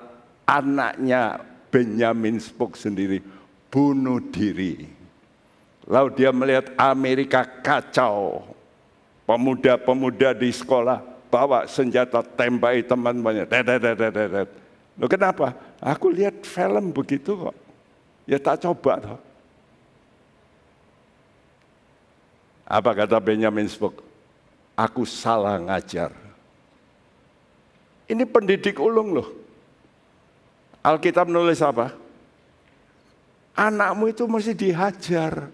anaknya Benjamin Spock sendiri bunuh diri, lalu dia melihat Amerika kacau, pemuda-pemuda di sekolah bawa senjata tembaki teman-temannya. Loh kenapa? Aku lihat film begitu kok. Ya tak coba toh. Apa kata Benjamin Spock? Aku salah ngajar. Ini pendidik ulung loh. Alkitab nulis apa? Anakmu itu mesti dihajar.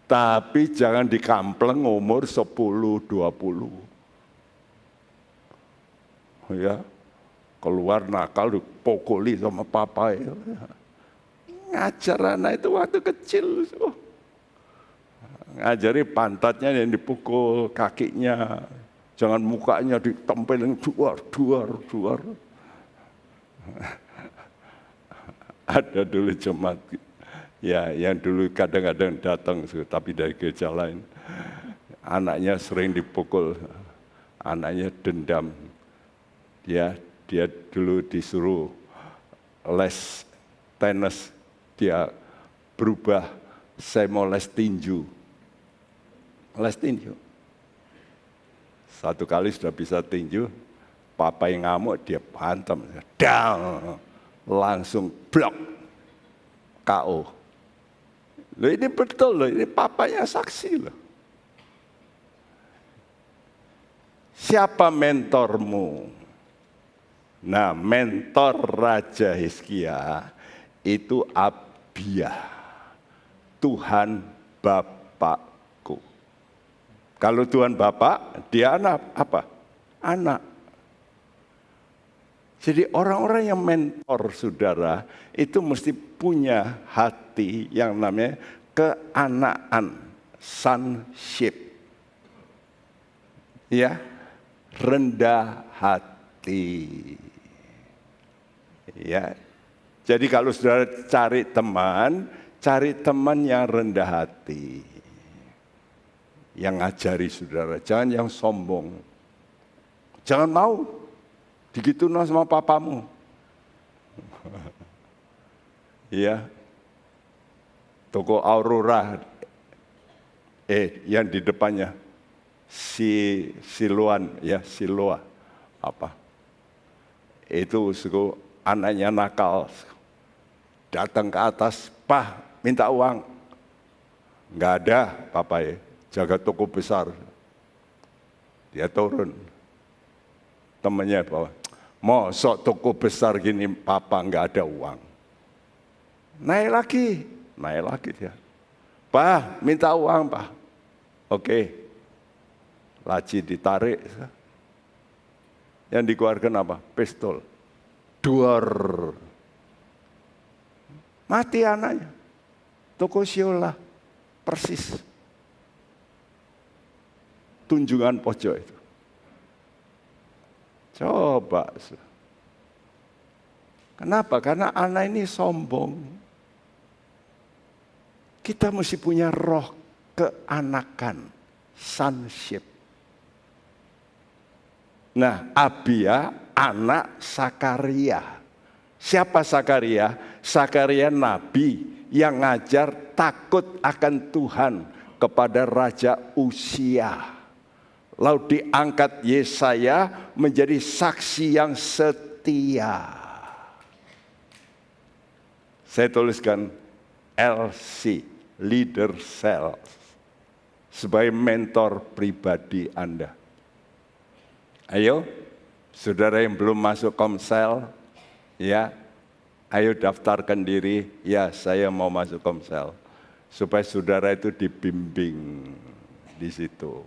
Tapi jangan dikampleng umur 10-20. Ya. Keluar nakal dipukuli sama papa. Ya. Ngajar anak itu waktu kecil. Ngajari pantatnya yang dipukul, kakinya. Jangan mukanya ditempelin duar. Ada dulu jemaat ya yang dulu kadang-kadang datang tapi dari gereja lain. Anaknya sering dipukul, anaknya dendam. Dia dulu disuruh les tenis, dia berubah, saya mau les tinju. Les tinju. Satu kali sudah bisa tinju, papa yang ngamuk dia hantam, dang, langsung blok, KO. Loh ini betul loh, ini papanya saksi loh. Siapa mentormu? Nah, mentor Raja Hizkia itu Abia, Tuhan Bapakku. Kalau Tuhan Bapak, dia anak apa? Anak. Jadi orang-orang yang mentor saudara itu mesti punya hati yang namanya keanaan, sonship. Ya, rendah hati. Ya. Jadi kalau saudara cari teman yang rendah hati. Yang ngajari saudara, jangan yang sombong. Jangan mau digitu sama papamu. Iya. Toko Aurora yang di depannya Siloan ya, Siloa apa? Itu suku anaknya nakal. Datang ke atas, "Pak, minta uang." "Nggak ada, Papa ya, jaga toko besar." Dia turun. Temannya bawa, "Mosok toko besar gini, Papa nggak ada uang." Naik lagi dia. "Pak, minta uang, Pak." "Oke." Laci ditarik. Yang dikeluarkan apa? Pistol. Duar. Mati anaknya. Toko Siola. Persis. Tunjungan pojok itu. Coba. Kenapa? Karena anak ini sombong. Kita mesti punya roh keanakan. Sonship. Nah, Abia anak Sakaria. Siapa Sakaria? Sakaria nabi yang ngajar takut akan Tuhan kepada Raja Usia. Lalu diangkat Yesaya menjadi saksi yang setia. Saya tuliskan LC, Leader Cell, sebagai mentor pribadi Anda. Ayo, saudara yang belum masuk Komsel, ya, ayo daftarkan diri. Ya, saya mau masuk Komsel, supaya saudara itu dibimbing di situ,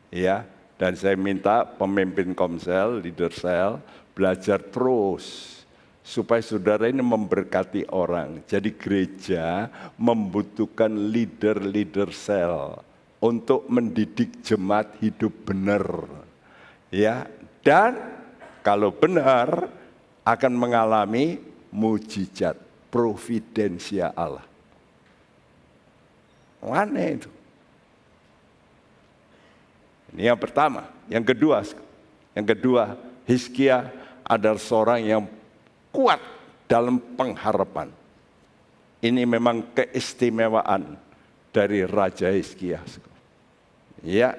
ya. Dan saya minta pemimpin Komsel, leader sel, belajar terus supaya saudara ini memberkati orang. Jadi gereja membutuhkan leader sel untuk mendidik jemaat hidup benar. Ya, dan kalau benar akan mengalami mujizat, providensia Allah. Mana itu? Ini yang pertama. Yang kedua, Hizkia adalah seorang yang kuat dalam pengharapan. Ini memang keistimewaan dari Raja Hizkia. Ya,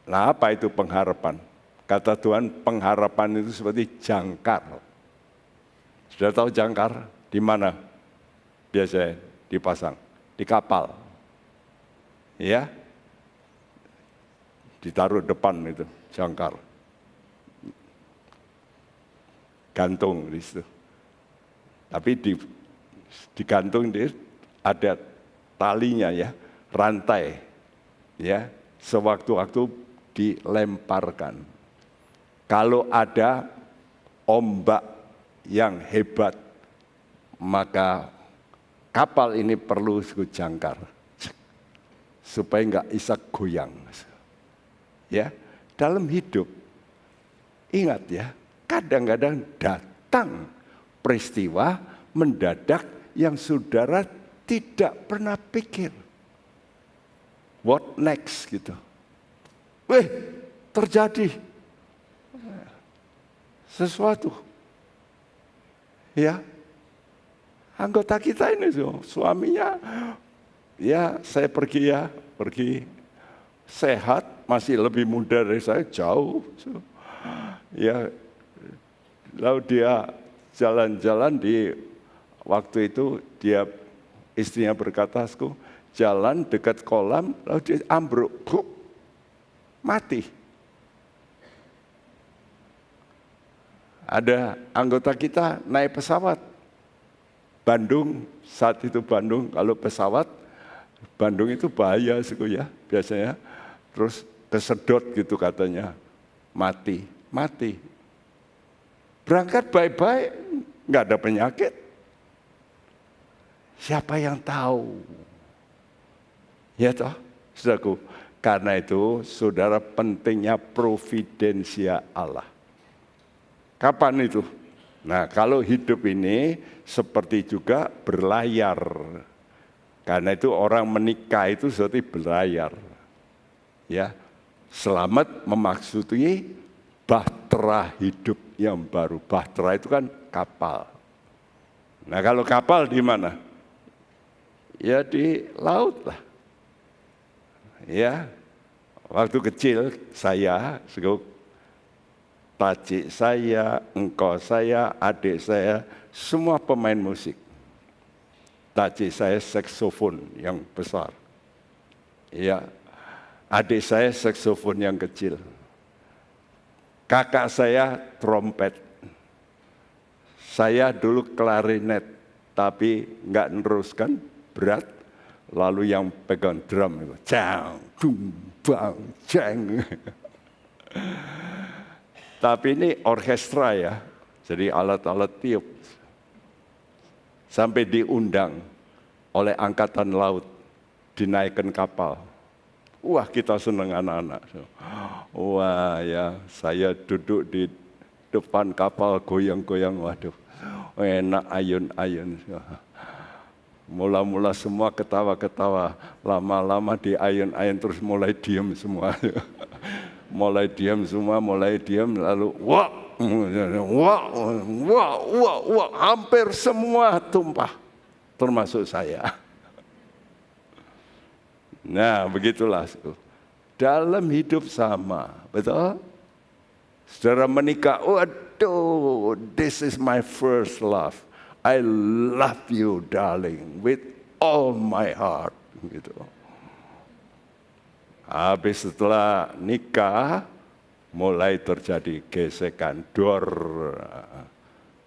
nah apa itu pengharapan? Kata Tuhan, pengharapan itu seperti jangkar. Sudah tahu jangkar? Di mana biasanya dipasang? Di kapal. Ya, ditaruh depan itu jangkar. Gantung di situ. Tapi digantung ada talinya ya, rantai. Ya, sewaktu-waktu dilemparkan. Kalau ada ombak yang hebat, maka kapal ini perlu jangkar supaya nggak bisa goyang. Ya, dalam hidup ingat ya, kadang-kadang datang peristiwa mendadak yang saudara tidak pernah pikir. What next gitu. Terjadi sesuatu. Ya. Anggota kita ini suaminya, ya saya pergi sehat, masih lebih muda dari saya jauh. Ya, lalu dia jalan-jalan di waktu itu istrinya berkata, jalan dekat kolam, lalu dia ambruk, mati. Ada anggota kita naik pesawat, Bandung, saat itu Bandung, kalau pesawat, Bandung itu bahaya ya, biasanya, terus kesedot gitu katanya, mati. Berangkat baik-baik, nggak ada penyakit. Siapa yang tahu? Ya toh, saudaraku, karena itu saudara pentingnya providensia Allah. Kapan itu? Nah, kalau hidup ini seperti juga berlayar. Karena itu orang menikah itu seperti berlayar. Ya, selamat memaksudi bahtera hidup yang baru. Bahtera itu kan kapal. Nah, kalau kapal di mana? Ya di laut lah. Ya, waktu kecil saya, Taci saya, engkau saya, adik saya, semua pemain musik. Taci saya saksofon yang besar. Ya, adik saya saksofon yang kecil. Kakak saya trompet. Saya dulu klarinet, tapi nggak neruskan, berat. Lalu yang pegang drum itu, cang, dung, bang, cang. Tapi ini orkestra ya, jadi alat-alat tiup. Sampai diundang oleh Angkatan Laut, dinaikkan kapal. Wah, kita senang anak-anak. Wah ya, saya duduk di depan kapal goyang-goyang, waduh, enak ayun-ayun. Mula-mula semua ketawa-ketawa, lama-lama di ayun-ayun terus mulai diam semua. Mulai diam semua, lalu wah, hampir semua tumpah, termasuk saya. Nah, begitulah. Dalam hidup sama, betul? Saudara menikah, waduh, this is my first love. I love you, darling, with all my heart. Gitu. Habis setelah nikah, mulai terjadi gesekan,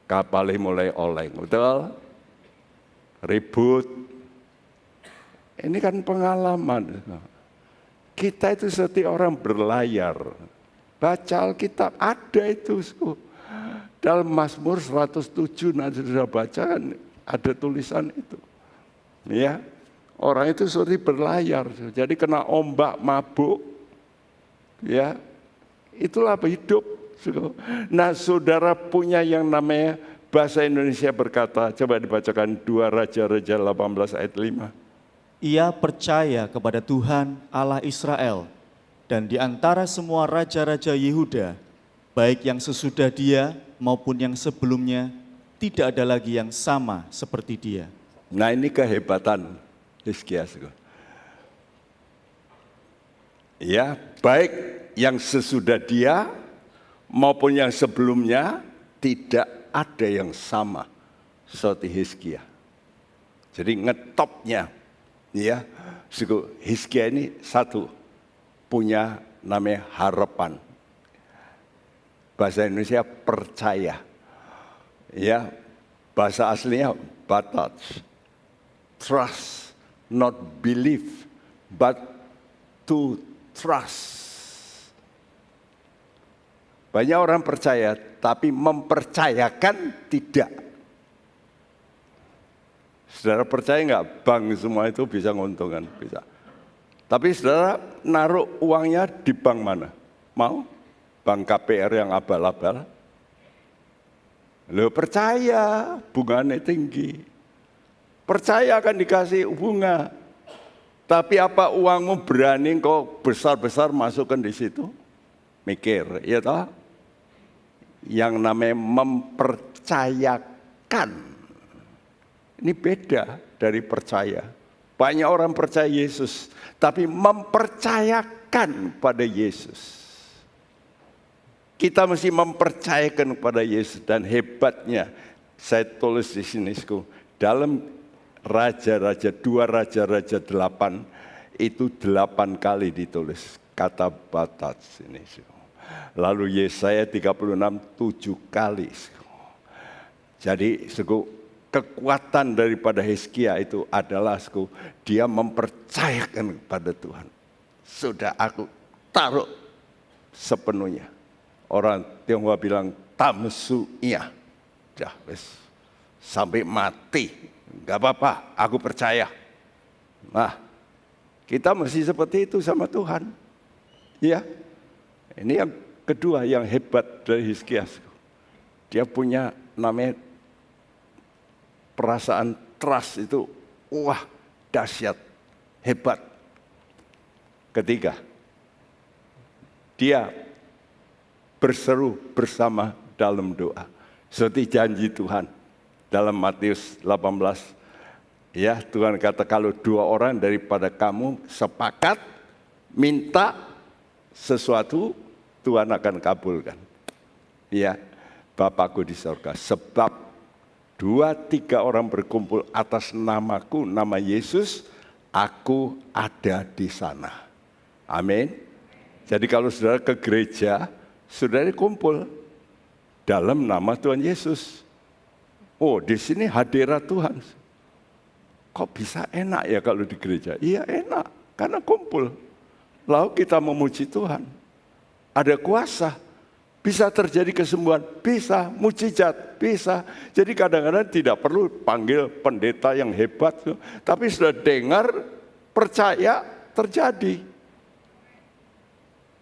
kapalnya mulai oleng, betul? Ribut. Ini kan pengalaman. Kita itu seperti orang berlayar. Baca Alkitab, ada itu. Dalam Mazmur 107, nanti sudah baca kan, ada tulisan itu. Ya, orang itu seperti berlayar, jadi kena ombak, mabuk. Ya, itulah hidup. Nah, saudara punya yang namanya bahasa Indonesia berkata, coba dibacakan 2 Raja-Raja 18 ayat 5. Ia percaya kepada Tuhan Allah Israel, dan di antara semua raja-raja Yehuda, baik yang sesudah dia maupun yang sebelumnya, tidak ada lagi yang sama seperti dia. Nah, ini kehebatan Hizkia. Ya, baik yang sesudah dia maupun yang sebelumnya, tidak ada yang sama seperti Hizkia. Jadi ngetopnya, ya, Hizkia ini satu, punya namanya harapan. Bahasa Indonesia percaya. Ya, bahasa aslinya batat. Trust, not believe, but to trust. Banyak orang percaya, tapi mempercayakan tidak. Saudara percaya nggak bank semua itu bisa menguntungkan? Bisa. Tapi saudara naruh uangnya di bank mana? Mau? Bank KPR yang abal-abal? Lo percaya bunganya tinggi. Percaya akan dikasih bunga. Tapi apa uangmu berani kok besar-besar masukkan di situ? Mikir, ya toh? Yang namanya mempercayakan. Ini beda dari percaya. Banyak orang percaya Yesus, tapi mempercayakan pada Yesus. Kita mesti mempercayakan kepada Yesus, dan hebatnya saya tulis di sini dalam Raja-Raja 2 Raja-Raja 8 itu 8 kali ditulis kata batat ini. Lalu Yesaya 36 7 kali. Jadi kekuatan daripada Hizkia itu adalah dia mempercayakan kepada Tuhan. Sudah aku taruh sepenuhnya. Orang Tionghoa bilang tamsu iya. Dah wes sampai mati. Enggak apa-apa, aku percaya. Nah, kita mesti seperti itu sama Tuhan. Ya. Ini yang kedua yang hebat dari Hizkia. Dia punya namanya perasaan trust itu, wah, dahsyat, hebat. Ketiga, dia berseru bersama dalam doa. Seperti janji Tuhan dalam Matius 18. Ya, Tuhan kata kalau 2 orang daripada kamu sepakat Minta sesuatu, Tuhan akan kabulkan. Ya, Bapakku di sorga. Sebab 2-3 orang berkumpul atas namaku, nama Yesus, aku ada di sana. Amin. Jadi kalau saudara ke gereja, saudara kumpul dalam nama Tuhan Yesus. Oh, di sini hadirat Tuhan. Kok bisa enak ya kalau di gereja? Iya enak, karena kumpul. Lalu kita memuji Tuhan. Ada kuasa. Bisa terjadi kesembuhan, bisa. Mujizat, bisa. Jadi kadang-kadang tidak perlu panggil pendeta yang hebat. Tapi sudah dengar, percaya, terjadi.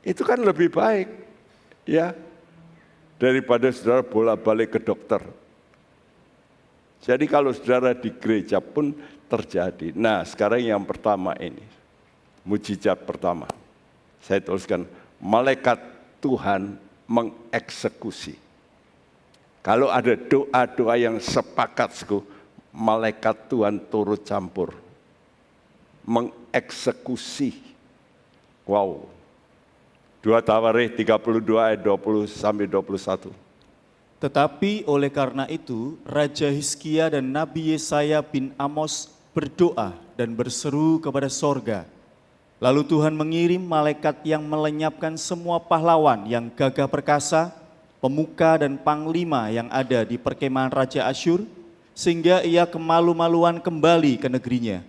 Itu kan lebih baik. Ya, daripada saudara bolak-balik ke dokter. Jadi kalau saudara di gereja pun terjadi. Nah, sekarang yang pertama ini. Mujizat pertama. Saya tuliskan, malaikat Tuhan mengeksekusi. Kalau ada doa-doa yang sepakat, malaikat Tuhan turut campur. Mengeksekusi. Wow. 2 Tawarikh 32 ayat 20-21. Tetapi oleh karena itu, Raja Hizkia dan Nabi Yesaya bin Amos berdoa dan berseru kepada sorga. Lalu Tuhan mengirim malaikat yang melenyapkan semua pahlawan yang gagah perkasa, pemuka dan panglima yang ada di perkemahan Raja Asyur, sehingga ia kemalu-maluan kembali ke negerinya.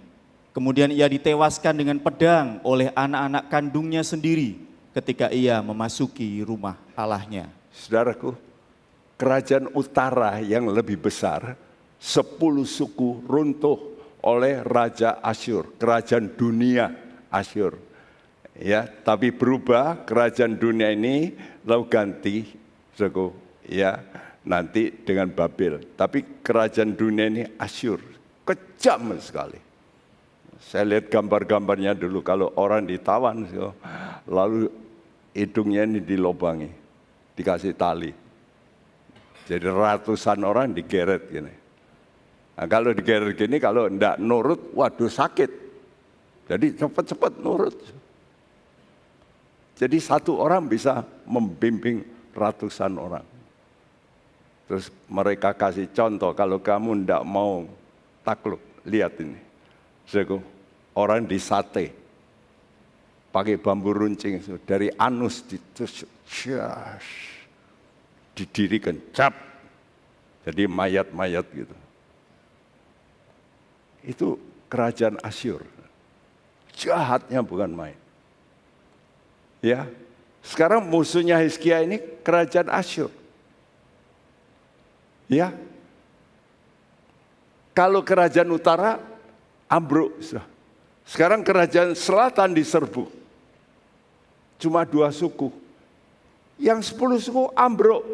Kemudian ia ditewaskan dengan pedang oleh anak-anak kandungnya sendiri ketika ia memasuki rumah Allahnya. Saudaraku, kerajaan utara yang lebih besar, 10 suku runtuh oleh Raja Asyur, kerajaan dunia Asyur. Ya, tapi berubah kerajaan dunia ini lalu ganti, saudaraku, ya, nanti dengan Babel. Tapi kerajaan dunia ini Asyur, kejam sekali. Saya lihat gambar-gambarnya dulu, kalau orang ditawan, lalu hidungnya ini dilobangi, dikasih tali. Jadi ratusan orang digeret gini. Nah, kalau digeret gini, kalau enggak nurut, waduh sakit. Jadi cepat-cepat nurut. Jadi satu orang bisa membimbing ratusan orang. Terus mereka kasih contoh, kalau kamu enggak mau takluk, lihat ini. Orang disate, pakai bambu runcing, dari anus ditusuk, didirikan, cap, jadi mayat-mayat gitu. Itu kerajaan Asyur, jahatnya bukan main. Ya, sekarang musuhnya Hizkia ini kerajaan Asyur. Ya, kalau kerajaan utara ambruk. Sekarang kerajaan selatan diserbu. Cuma 2 suku. Yang 10 suku ambruk.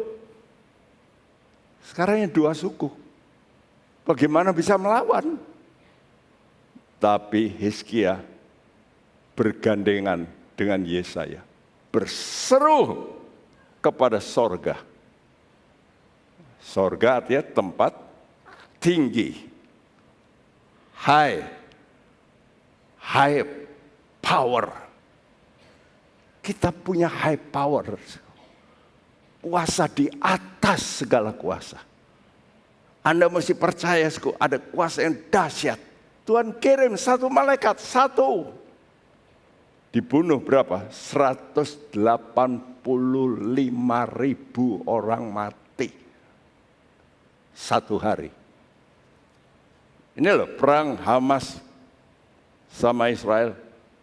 Sekarang yang 2 suku. Bagaimana bisa melawan? Tapi Hizkia bergandengan dengan Yesaya. Berseru kepada sorga. Sorga artinya tempat tinggi. High power. Kita punya high power. Kuasa di atas segala kuasa. Anda mesti percaya, ada kuasa yang dahsyat. Tuhan kirim 1 malaikat, 1. Dibunuh berapa? 185.000 orang mati. 1 hari. Ini loh perang Hamas sama Israel.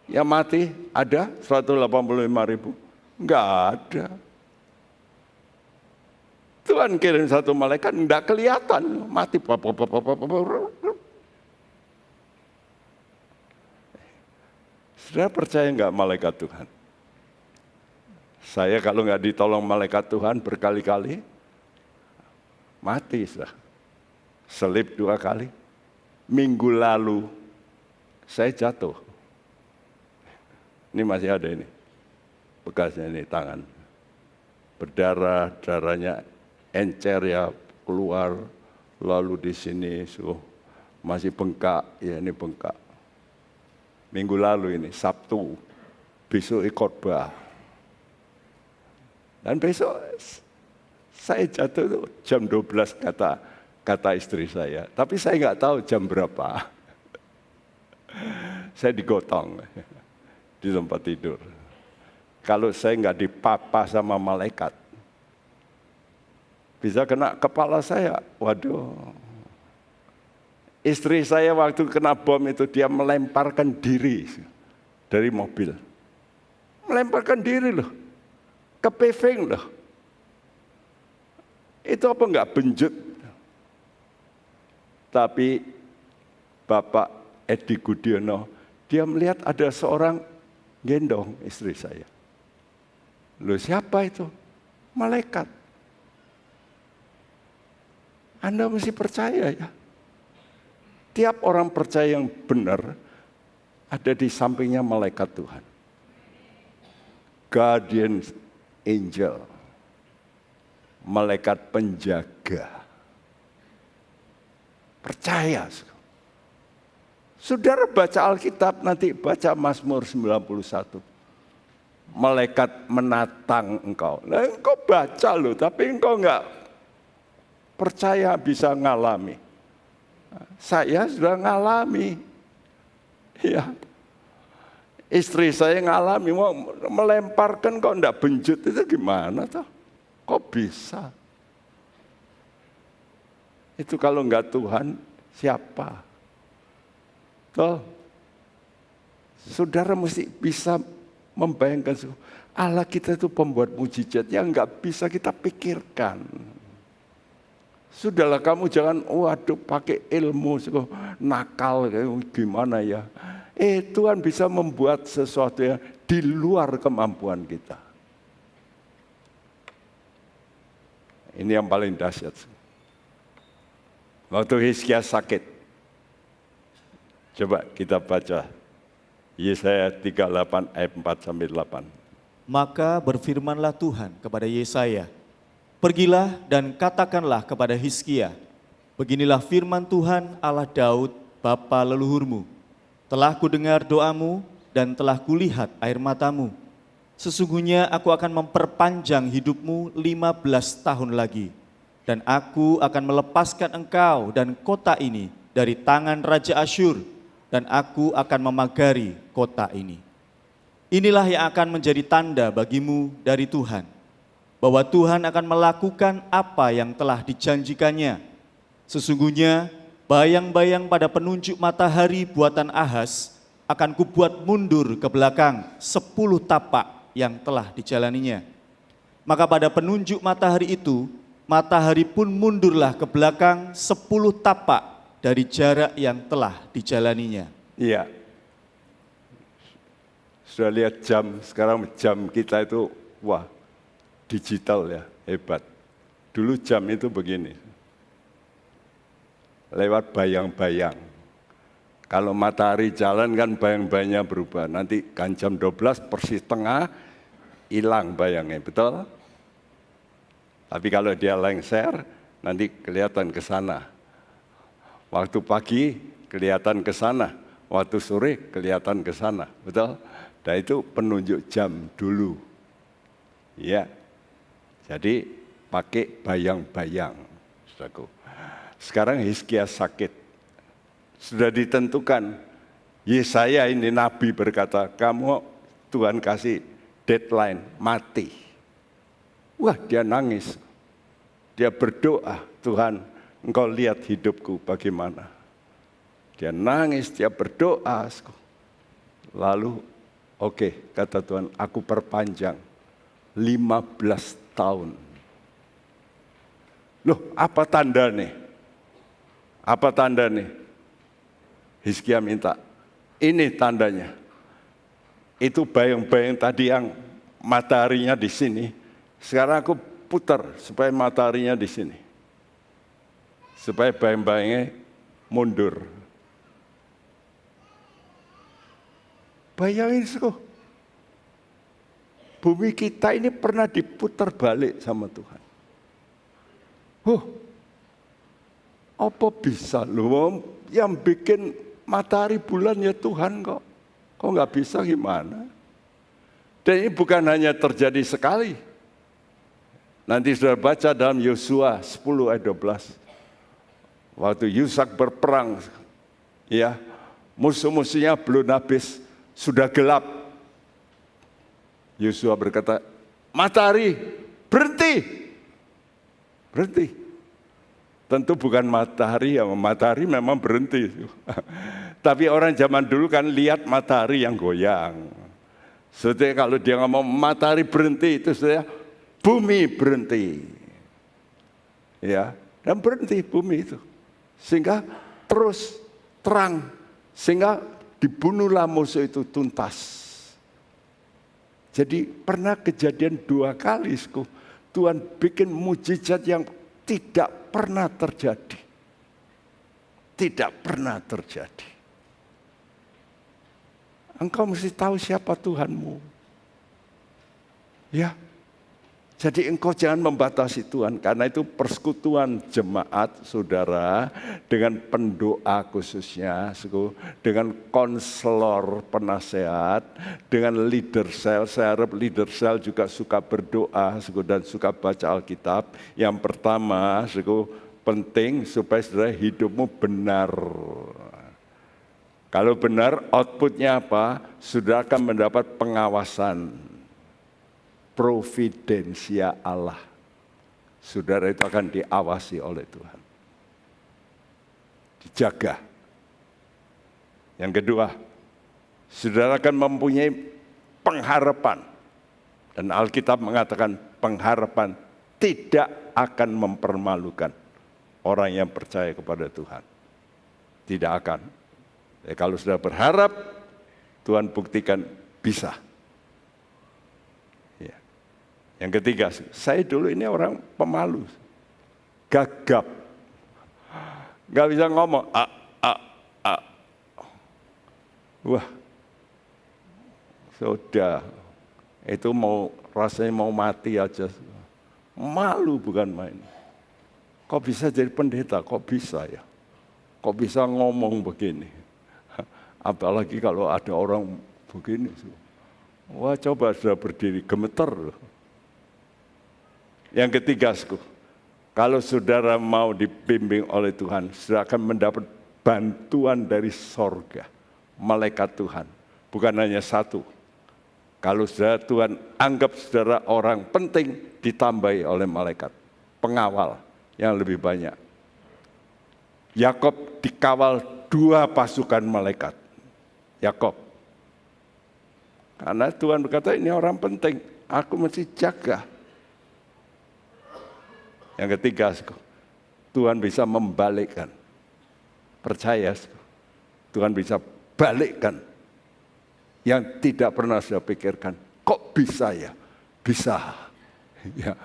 Yang mati ada 185.000? Enggak ada. Tuhan kirim 1 malaikat, enggak kelihatan. Mati. Saudara percaya enggak malaikat Tuhan? Saya kalau enggak ditolong malaikat Tuhan berkali-kali, mati sudah. Selip 2 kali. Minggu lalu saya jatuh. Ini masih ada ini. Bekasnya ini tangan. Berdarah, darahnya encer ya keluar. Lalu di sini masih bengkak. Ya ini bengkak. Minggu lalu ini Sabtu besok khotbah. Dan besok saya jatuh itu jam 12 kata istri saya. Tapi saya nggak tahu jam berapa. Saya digotong di tempat tidur. Kalau saya nggak dipapa sama malaikat, bisa kena kepala saya. Waduh. Istri saya waktu kena bom itu dia melemparkan diri dari mobil. Melemparkan diri loh. Ke paving loh. Itu apa enggak benjut? Tapi Bapak Edi Gudiono, dia melihat ada seorang gendong istri saya. Loh siapa itu? Malaikat. Anda mesti percaya ya. Tiap orang percaya yang benar ada di sampingnya malaikat Tuhan. Guardian angel, malaikat penjaga. Percaya. Saudara baca Alkitab, nanti baca Mazmur 91. Malaikat menatang engkau. Nah, engkau baca loh, tapi engkau enggak percaya bisa ngalami. Saya sudah ngalami. Ya. Istri saya ngalami, mau melemparkan kok enggak benjut, itu gimana toh? Kok bisa? Itu kalau enggak Tuhan, siapa? Toh, saudara mesti bisa membayangkan, Allah kita itu pembuat mujizat yang enggak bisa kita pikirkan. Sudahlah kamu jangan, waduh pakai ilmu, nakal, gimana ya. Tuhan bisa membuat sesuatu yang di luar kemampuan kita. Ini yang paling dahsyat. Waktu Hizkia sakit, coba kita baca Yesaya 38 ayat 4-8. Maka berfirmanlah Tuhan kepada Yesaya, pergilah dan katakanlah kepada Hizkia, beginilah firman Tuhan Allah Daud, bapa leluhurmu. Telah kudengar doamu dan telah kulihat air matamu. Sesungguhnya aku akan memperpanjang hidupmu 15 tahun lagi. Dan aku akan melepaskan engkau dan kota ini dari tangan Raja Asyur. Dan aku akan memagari kota ini. Inilah yang akan menjadi tanda bagimu dari Tuhan. Bahwa Tuhan akan melakukan apa yang telah dijanjikannya. Sesungguhnya bayang-bayang pada penunjuk matahari buatan Ahaz akan kubuat mundur ke belakang 10 tapak yang telah dijalaninya. Maka pada penunjuk matahari itu, matahari pun mundurlah ke belakang 10 tapak dari jarak yang telah dijalaninya. Iya. Sudah lihat jam, sekarang jam kita itu, wah, digital ya, hebat. Dulu jam itu begini. Lewat bayang-bayang. Kalau matahari jalan kan bayang-bayangnya berubah. Nanti kan jam 12 persis tengah, hilang bayangnya, betul? Tapi kalau dia lengser, nanti kelihatan ke sana. Waktu pagi kelihatan ke sana, waktu sore kelihatan ke sana, betul? Dan itu penunjuk jam dulu. Ya, jadi pakai bayang-bayang, saudaraku. Sekarang Hizkia sakit. Sudah ditentukan. Yesaya ini nabi berkata, kamu Tuhan kasih deadline, mati. Wah, dia nangis. Dia berdoa, Tuhan, engkau lihat hidupku bagaimana. Dia nangis, dia berdoa. Lalu, oke, kata Tuhan, aku perpanjang 15 tahun. Loh, apa tanda nih? Apa tanda nih? Hizkia minta, ini tandanya. Itu bayang-bayang tadi yang mataharinya di sini. Sekarang aku putar supaya mataharinya di sini. Supaya bayang-bayangnya mundur. Bayangin kok. Bumi kita ini pernah diputar balik sama Tuhan. Apa bisa loh, yang bikin matahari bulan ya Tuhan kok. Kok nggak bisa gimana? Dan ini bukan hanya terjadi sekali. Nanti sudah baca dalam Yosua 10 ayat 12. Waktu Yusak berperang, ya, musuh-musuhnya belum habis, sudah gelap. Yosua berkata, matahari berhenti. Berhenti. Tentu bukan matahari, ya matahari memang berhenti. Tapi orang zaman dulu kan lihat matahari yang goyang. Seperti kalau dia ngomong matahari berhenti, itu saya bumi berhenti. Ya, dan berhenti bumi itu. Sehingga terus terang, sehingga dibunuhlah musuh itu tuntas. Jadi pernah kejadian 2 kali, Tuhan bikin mujizat yang tidak pernah terjadi. Tidak pernah terjadi. Engkau mesti tahu siapa Tuhanmu. Ya. Jadi engkau jangan membatasi Tuhan. Karena itu persekutuan jemaat saudara dengan pendoa khususnya. Dengan konselor penasehat. Dengan leader cell. Saya harap leader cell juga suka berdoa dan suka baca Alkitab. Yang pertama penting supaya saudara hidupmu benar. Kalau benar, outputnya apa? Sudah akan mendapat pengawasan. Providensia Allah. Saudara itu akan diawasi oleh Tuhan. Dijaga. Yang kedua, saudara akan mempunyai pengharapan. Dan Alkitab mengatakan pengharapan tidak akan mempermalukan orang yang percaya kepada Tuhan. Tidak akan. Kalau sudah berharap, Tuhan buktikan bisa. Ya. Yang ketiga, saya dulu ini orang pemalu, gagap, nggak bisa ngomong. Wah, sudah itu rasanya mau mati aja, malu bukan main. Kok bisa jadi pendeta? Kok bisa ya? Kok bisa ngomong begini? Apalagi kalau ada orang begini. Wah, coba sudah berdiri, gemeter. Yang ketiga, kalau saudara mau dibimbing oleh Tuhan, saudara akan mendapat bantuan dari sorga, malaikat Tuhan. Bukan hanya satu. Kalau saudara Tuhan anggap saudara orang penting, ditambahi oleh malaikat, pengawal yang lebih banyak. Yakob dikawal 2 pasukan malaikat. Yakob. Karena Tuhan berkata ini orang penting, aku mesti jaga. Yang ketiga, Tuhan bisa membalikkan. Percaya, Tuhan bisa balikkan. Yang tidak pernah saya pikirkan. Kok bisa ya? Bisa. Ya.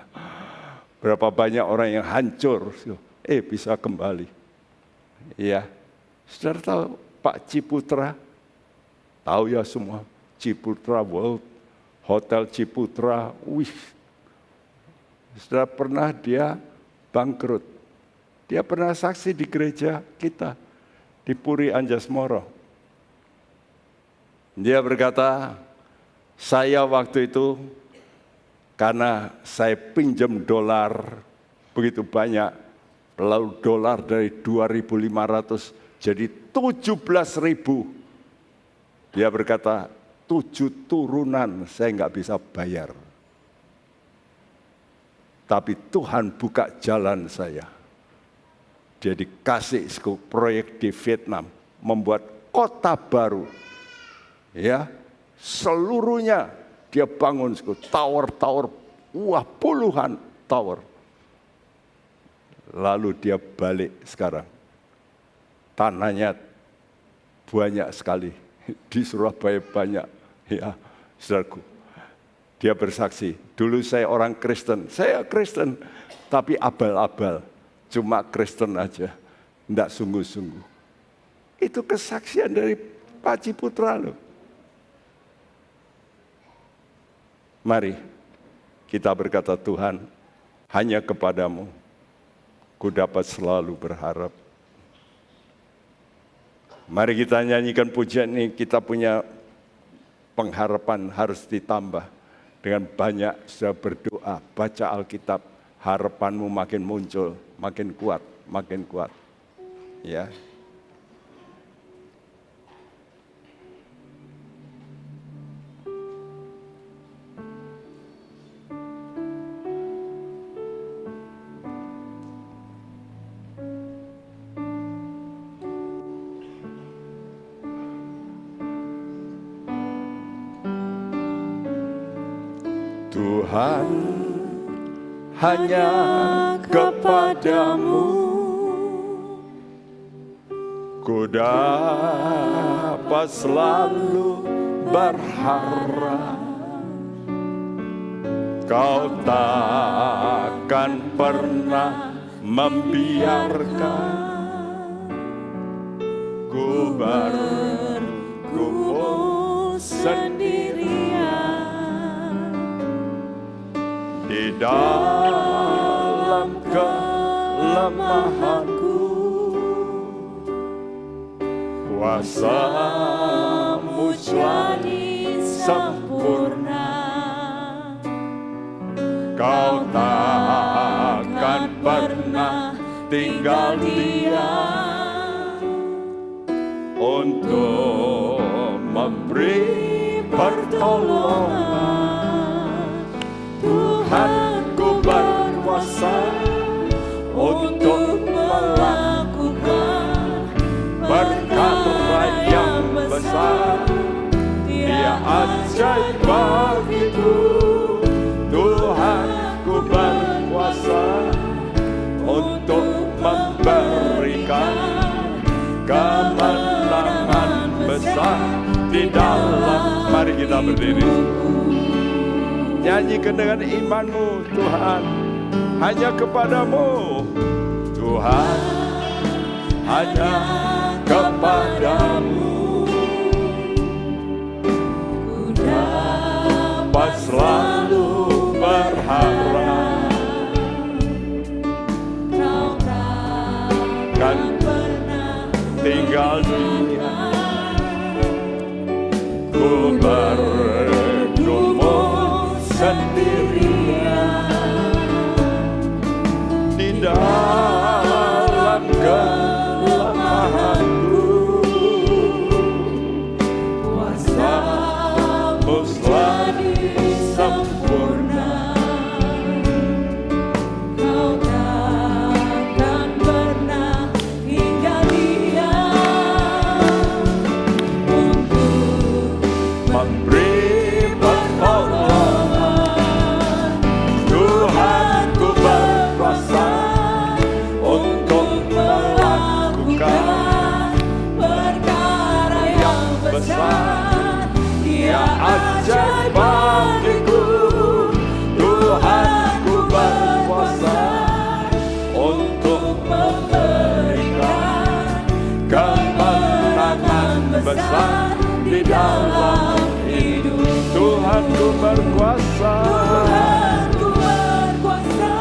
Berapa banyak orang yang hancur, bisa kembali. Ya. Saudara tahu Pak Ciputra? Tahu ya semua, Ciputra World, Hotel Ciputra, sudah pernah dia bangkrut. Dia pernah saksi di gereja kita, di Puri Anjasmoro. Dia berkata, saya waktu itu, karena saya pinjam dolar begitu banyak, lalu dolar dari 2.500 jadi 17.000. Dia berkata, 7 turunan saya nggak bisa bayar. Tapi Tuhan buka jalan saya. Dia dikasih proyek di Vietnam, membuat kota baru. Ya, seluruhnya dia bangun tower-tower, puluhan tower. Lalu dia balik sekarang. Tanahnya banyak sekali. Di Surabaya banyak, ya, saudaraku. Dia bersaksi, dulu saya orang Kristen, tapi abal-abal, cuma Kristen aja, enggak sungguh-sungguh. Itu kesaksian dari Pak Ciputra loh. Mari kita berkata, Tuhan, hanya kepadamu ku dapat selalu berharap. Mari kita nyanyikan pujian ini, kita punya pengharapan harus ditambah dengan banyak sudah berdoa, baca Alkitab, harapanmu makin muncul, makin kuat, ya. Tuhan, hanya kepadamu ku dapat selalu berharap. Kau takkan pernah membiarkan ku bergumul sendirian di dalam kelemahanku. Kuasa-Mu jadi sempurna. Kau takkan pernah tinggal diam untuk memberi pertolongan. Tuhan, ku berkuasa untuk melakukan perkara yang besar. Dia ajaib bagiku. Tuhan, ku berkuasa untuk memberikan kemenangan besar di dalam. Mari kita berdiri. Nyanyikan dengan imanmu, Tuhan, hanya kepadamu. Tuhan, hanya kepadamu ku dapat selalu berharap. Kau takkan pernah tinggal diam. Ku bergumul sendirian di dalam kelemahanku. Kuasa-Mu selalu sempurna. Kau takkan pernah tinggal diam untuk memberi pertolongan. Tuhan, ku berkuasa untuk melakukan perkara yang besar. Dia ajaib bagiku. Tuhan, ku berkuasa untuk memberikan kemenangan besar di dalam hidup. Tuhan, ku berkuasa. Tuhan, ku berkuasa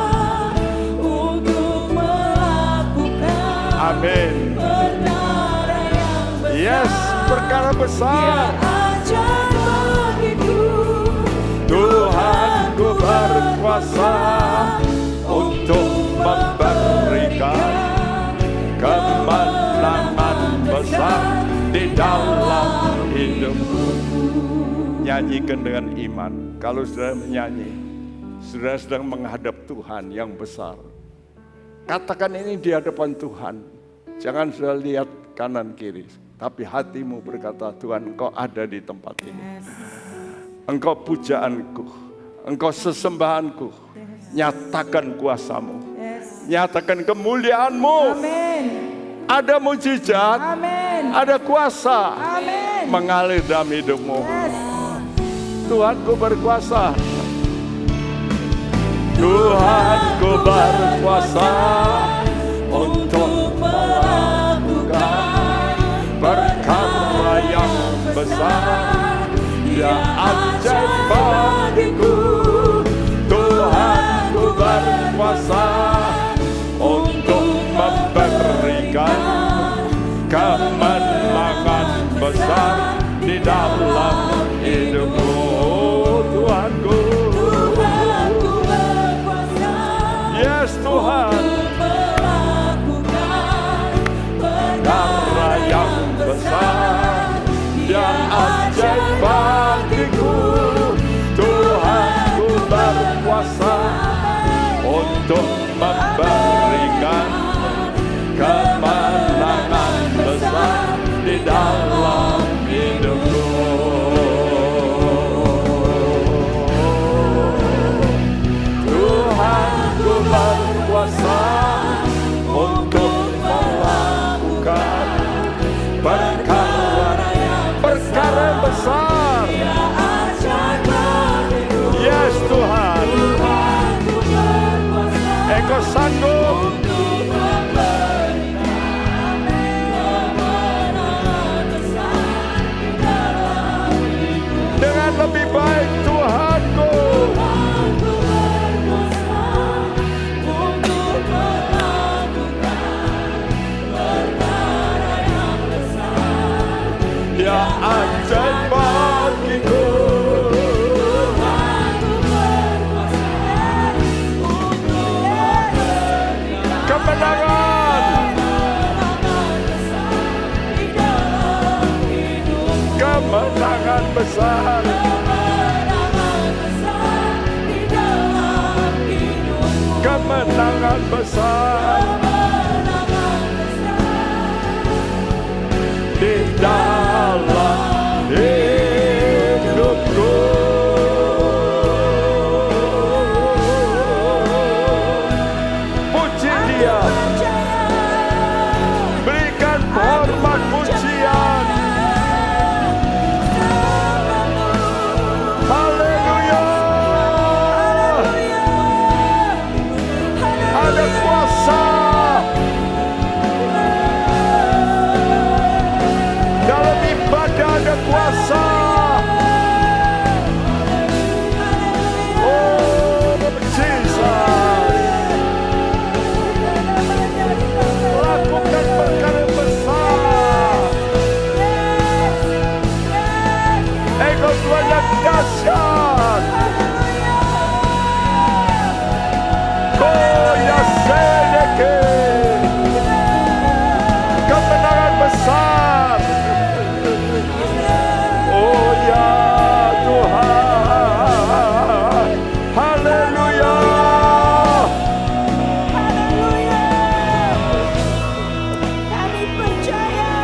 untuk melakukan. Amin. Perkara yang besar. Yes, perkara besar. Tuhan, ku berkuasa untuk memberikan kemenangan besar di dalam hidupku. Nyanyikan dengan iman. Kalau sudah menyanyi, sudah sedang menghadap Tuhan yang besar, katakan ini di hadapan Tuhan. Jangan sudah lihat kanan kiri, tapi hatimu berkata, Tuhan, Engkau ada di tempat ini. Engkau pujaanku, Engkau sesembahanku. Nyatakan kuasa-Mu, nyatakan kemuliaan-Mu. Ada mujizat, ada kuasa mengalir dalam hidupmu. Tuhan, ku berkuasa. Tuhan, ku berkuasa untuk melakukan perkara yang besar. Dia ajaib bagiku. Tuhan, ku berkuasa untuk memberikan kemenangan besar di dalam hidup. untuk memberikan kemenangan besar di dalam hidupku. Tuhanku berkuasa untuk melakukan perkara besar. Yes Tuhan, Engkau sanggup dengan lebih baik Tuhanku. Ya ajaib bagiku. Kemenangan, kemenangan besar, kemenangan besar di dalam hidupku. Puji Dia, berikan hormat pujian. Haleluya. Ada kuasa dalam ibadah, ada kuasa. Oh Jesus, lakukan perkara besar. Engkau Tuhan yang dahsyat. Oh ya sedeke, kemenangan besar. Oh ya Tuhan, haleluya. Kami percaya.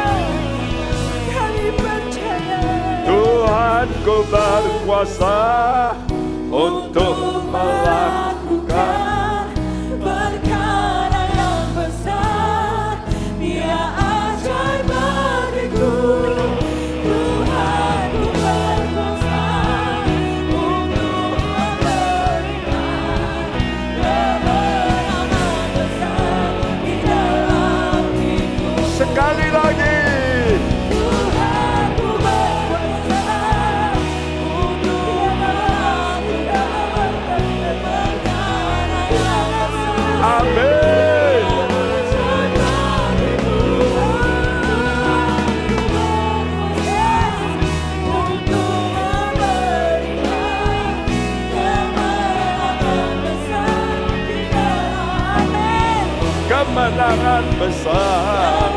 Tuhanku berkuasa untuk melakukan perkara yang besar. Dia ajaib bagiku. Tuhanku berkuasa untuk memberikan kemenangan besar di dalam hidupku. sekali lagi. Tuhanku berkuasa untuk melakukan perkara yang besar. Amin. Kemenangan besar,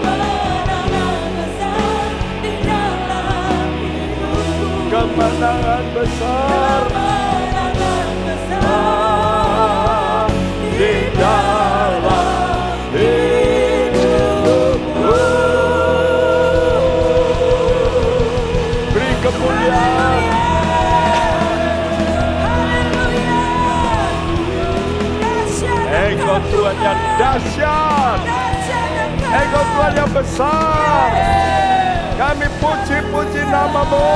kemenangan besar di dalam hidupku. Beri kemuliaan. Engkau Tuhan yang dahsyat, Engkau Tuhan yang besar. Kami puji-puji nama-Mu.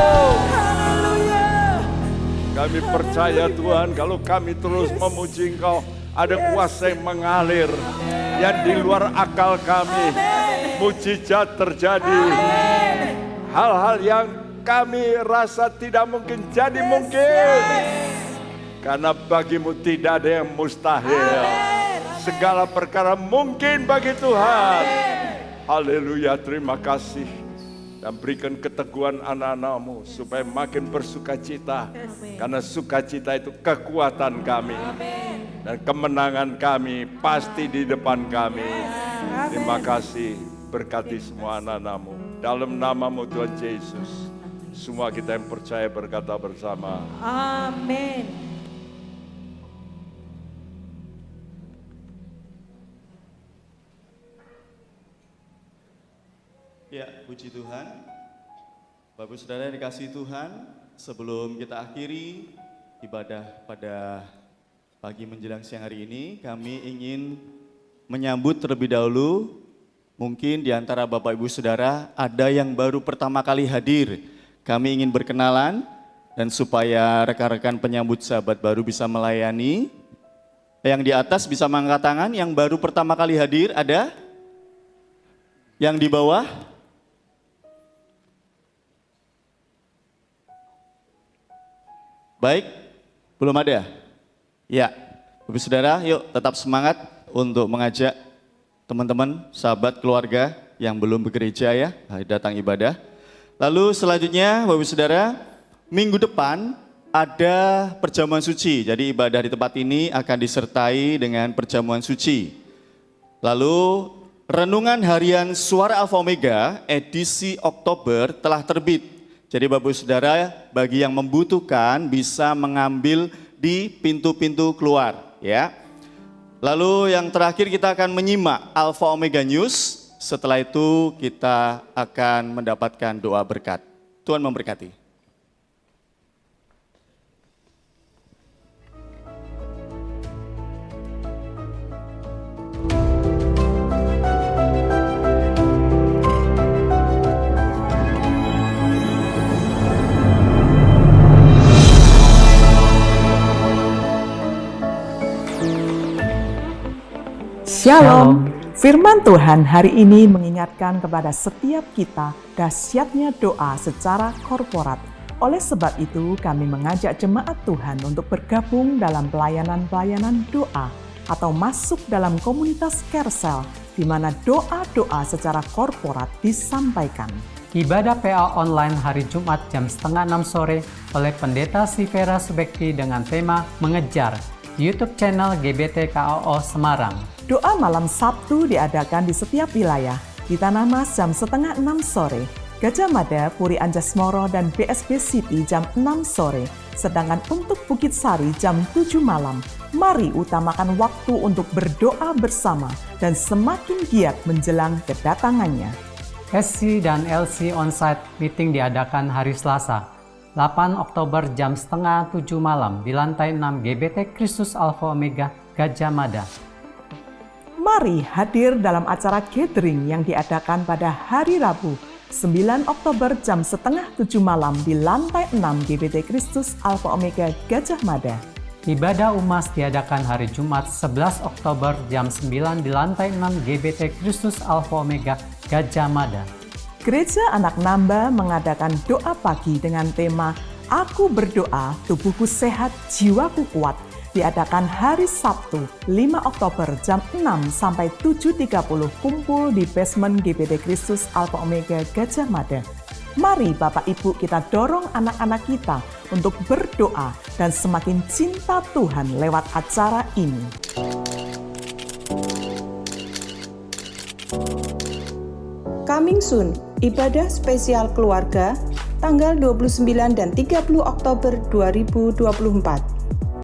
Kami percaya Tuhan, kalau kami terus memuji Engkau, ada kuasa yang mengalir yang di luar akal kami. Mujizat terjadi. Hal-hal yang kami rasa tidak mungkin jadi mungkin. Karena bagimu tidak ada yang mustahil. Segala perkara mungkin bagi Tuhan. Haleluya, terima kasih. Dan berikan keteguhan anak-anak-Mu supaya makin bersukacita. Karena sukacita itu kekuatan kami. Dan kemenangan kami pasti di depan kami. Terima kasih, berkati semua anak-anak-Mu. Dalam nama-Mu Tuhan Yesus. Semua kita yang percaya berkata bersama. Amin. Ya, puji Tuhan. Bapak Saudara yang dikasihi Tuhan, sebelum kita akhiri ibadah pada pagi menjelang siang hari ini, kami ingin menyambut terlebih dahulu, mungkin di antara Bapak Ibu Saudara ada yang baru pertama kali hadir. Kami ingin berkenalan dan supaya rekan-rekan penyambut sahabat baru bisa melayani. Yang di atas bisa mengangkat tangan, yang baru pertama kali hadir ada? Yang di bawah? Baik, belum ada? Ya, Bapak Saudara, yuk tetap semangat untuk mengajak teman-teman, sahabat, keluarga yang belum begereja ya, datang ibadah. Lalu selanjutnya Bapak Saudara, minggu depan ada perjamuan suci. Jadi ibadah di tempat ini akan disertai dengan perjamuan suci. Lalu renungan harian Suara Alfa Omega edisi Oktober telah terbit. Jadi Bapak Saudara, bagi yang membutuhkan bisa mengambil di pintu-pintu keluar ya. Lalu yang terakhir kita akan menyimak Alfa Omega News. Setelah itu kita akan mendapatkan doa berkat. Tuhan memberkati. Shalom. Firman Tuhan hari ini mengingatkan kepada setiap kita dahsyatnya doa secara korporat. Oleh sebab itu kami mengajak jemaat Tuhan untuk bergabung dalam pelayanan-pelayanan doa atau masuk dalam komunitas Kersel di mana doa-doa secara korporat disampaikan. Ibadah PA online hari Jumat jam 5:30 sore oleh Pendeta Sivera Subekti dengan tema Mengejar di YouTube channel GBT KAO Semarang. Doa malam Sabtu diadakan di setiap wilayah, di Tanah Mas jam 5:30 sore, Gajah Mada, Puri Anjasmoro, dan BSB City jam 6 sore. Sedangkan untuk Bukit Sari jam 7 malam. Mari utamakan waktu untuk berdoa bersama dan semakin giat menjelang kedatangannya. SC dan LC Onsite Meeting diadakan hari Selasa, 8 Oktober jam 6:30 malam di lantai 6 GBT Kristus Alfa Omega, Gajah Mada. Mari hadir dalam acara gathering yang diadakan pada hari Rabu, 9 Oktober jam 6:30 malam di lantai 6 GBT Kristus Alfa Omega Gajah Mada. Ibadah UMAS diadakan hari Jumat 11 Oktober jam 9 di lantai 6 GBT Kristus Alfa Omega Gajah Mada. Gereja Anak Namba mengadakan doa pagi dengan tema Aku berdoa, tubuhku sehat, jiwaku kuat. Diadakan hari Sabtu 5 Oktober jam 6 sampai 7.30 kumpul di basement GBT Kristus Alfa Omega Gajah Mada. Mari Bapak Ibu kita dorong anak-anak kita untuk berdoa dan semakin cinta Tuhan lewat acara ini. Coming soon, ibadah spesial keluarga tanggal 29 dan 30 Oktober 2024.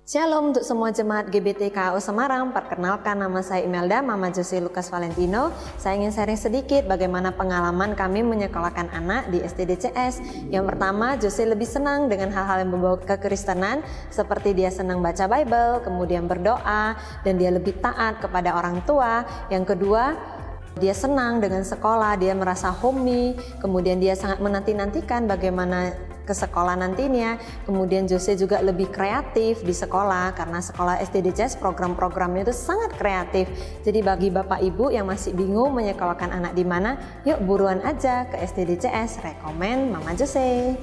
Shalom untuk semua jemaat GBT KAO Semarang. Perkenalkan, nama saya Imelda, Mama Jose Lucas Valentino. Saya ingin sharing sedikit bagaimana pengalaman kami menyekolahkan anak di STDCS. Yang pertama, Jose lebih senang dengan hal-hal yang berbau kekristenan, seperti dia senang baca Bible, kemudian berdoa, dan dia lebih taat kepada orang tua. Yang kedua, dia senang dengan sekolah, dia merasa homey, kemudian dia sangat menanti-nantikan bagaimana ke sekolah nantinya. Kemudian Jose juga lebih kreatif di sekolah karena sekolah STDCS program-programnya itu sangat kreatif. Jadi bagi Bapak Ibu yang masih bingung menyekolahkan anak di mana, yuk buruan aja ke STDCS. Rekomen Mama Jose.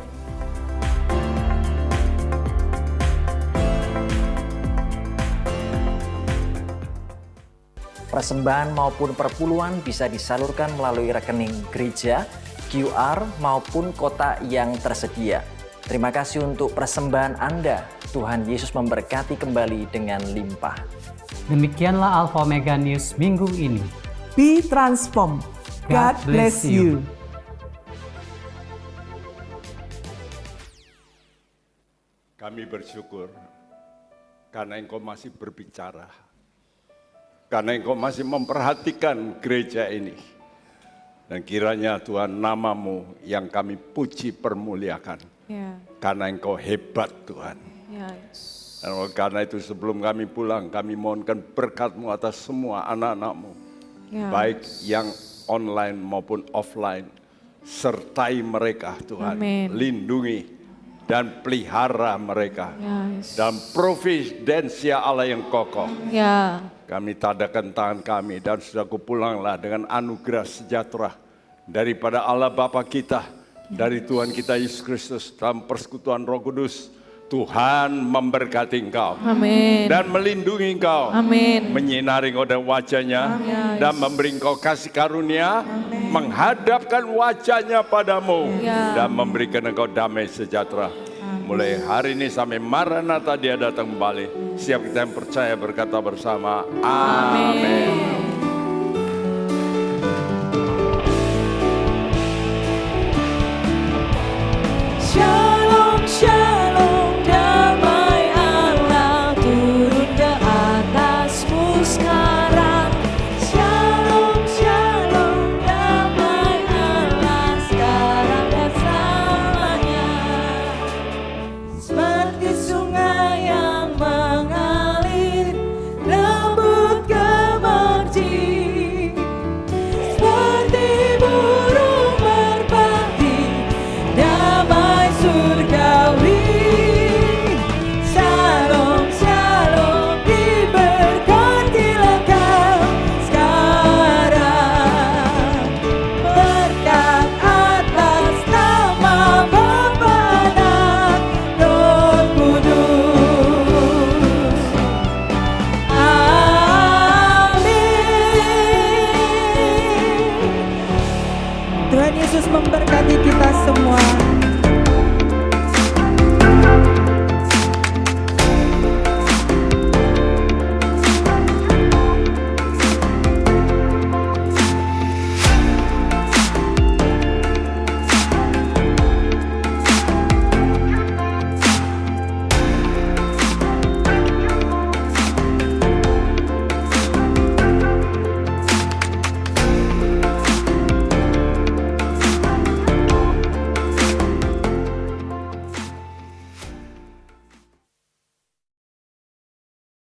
Persembahan maupun perpuluhan bisa disalurkan melalui rekening gereja, QR maupun kotak yang tersedia. Terima kasih untuk persembahan Anda. Tuhan Yesus memberkati kembali dengan limpah. Demikianlah Alfa Omega News minggu ini. Be transformed. God bless you. Kami bersyukur karena Engkau masih berbicara. Karena Engkau masih memperhatikan gereja ini. Dan kiranya Tuhan nama-Mu yang kami puji permuliakan. Ya, Karena Engkau hebat Tuhan. ya, Dan oleh karena itu sebelum kami pulang, kami mohonkan berkat-Mu atas semua anak-anak-Mu. ya. Baik yang online maupun offline. Sertai mereka Tuhan. Amin. Lindungi dan pelihara mereka. Ya, Yesus. Dan providensia Allah yang kokoh. Ya, Kami tadakan tangan kami dan sudah pulanglah dengan anugerah sejahtera daripada Allah Bapa kita, dari Tuhan kita Yesus Kristus dalam persekutuan Roh Kudus. Tuhan memberkati engkau amin. dan melindungi engkau, Amin. menyinari engkau dan wajahnya dan memberi engkau kasih karunia, menghadapkan wajahnya padamu dan memberikan engkau damai sejahtera. Mulai hari ini sampai Maranatha dia datang kembali. Siap kita yang percaya berkata bersama, amin. Shalom, shalom, damai Allah turun ke atasmu sekarang. Shalom, shalom, damai Allah sekarang dan selamanya. Seperti sungai yang mengalir, lembut gemercik. Seperti burung merpati, damai surgawi. Shalom, shalom, diberkatilah kau sekarang. Berkat atas nama Bapa dan Roh Kudus. Amin. Tuhan Yesus memberkati kita semua.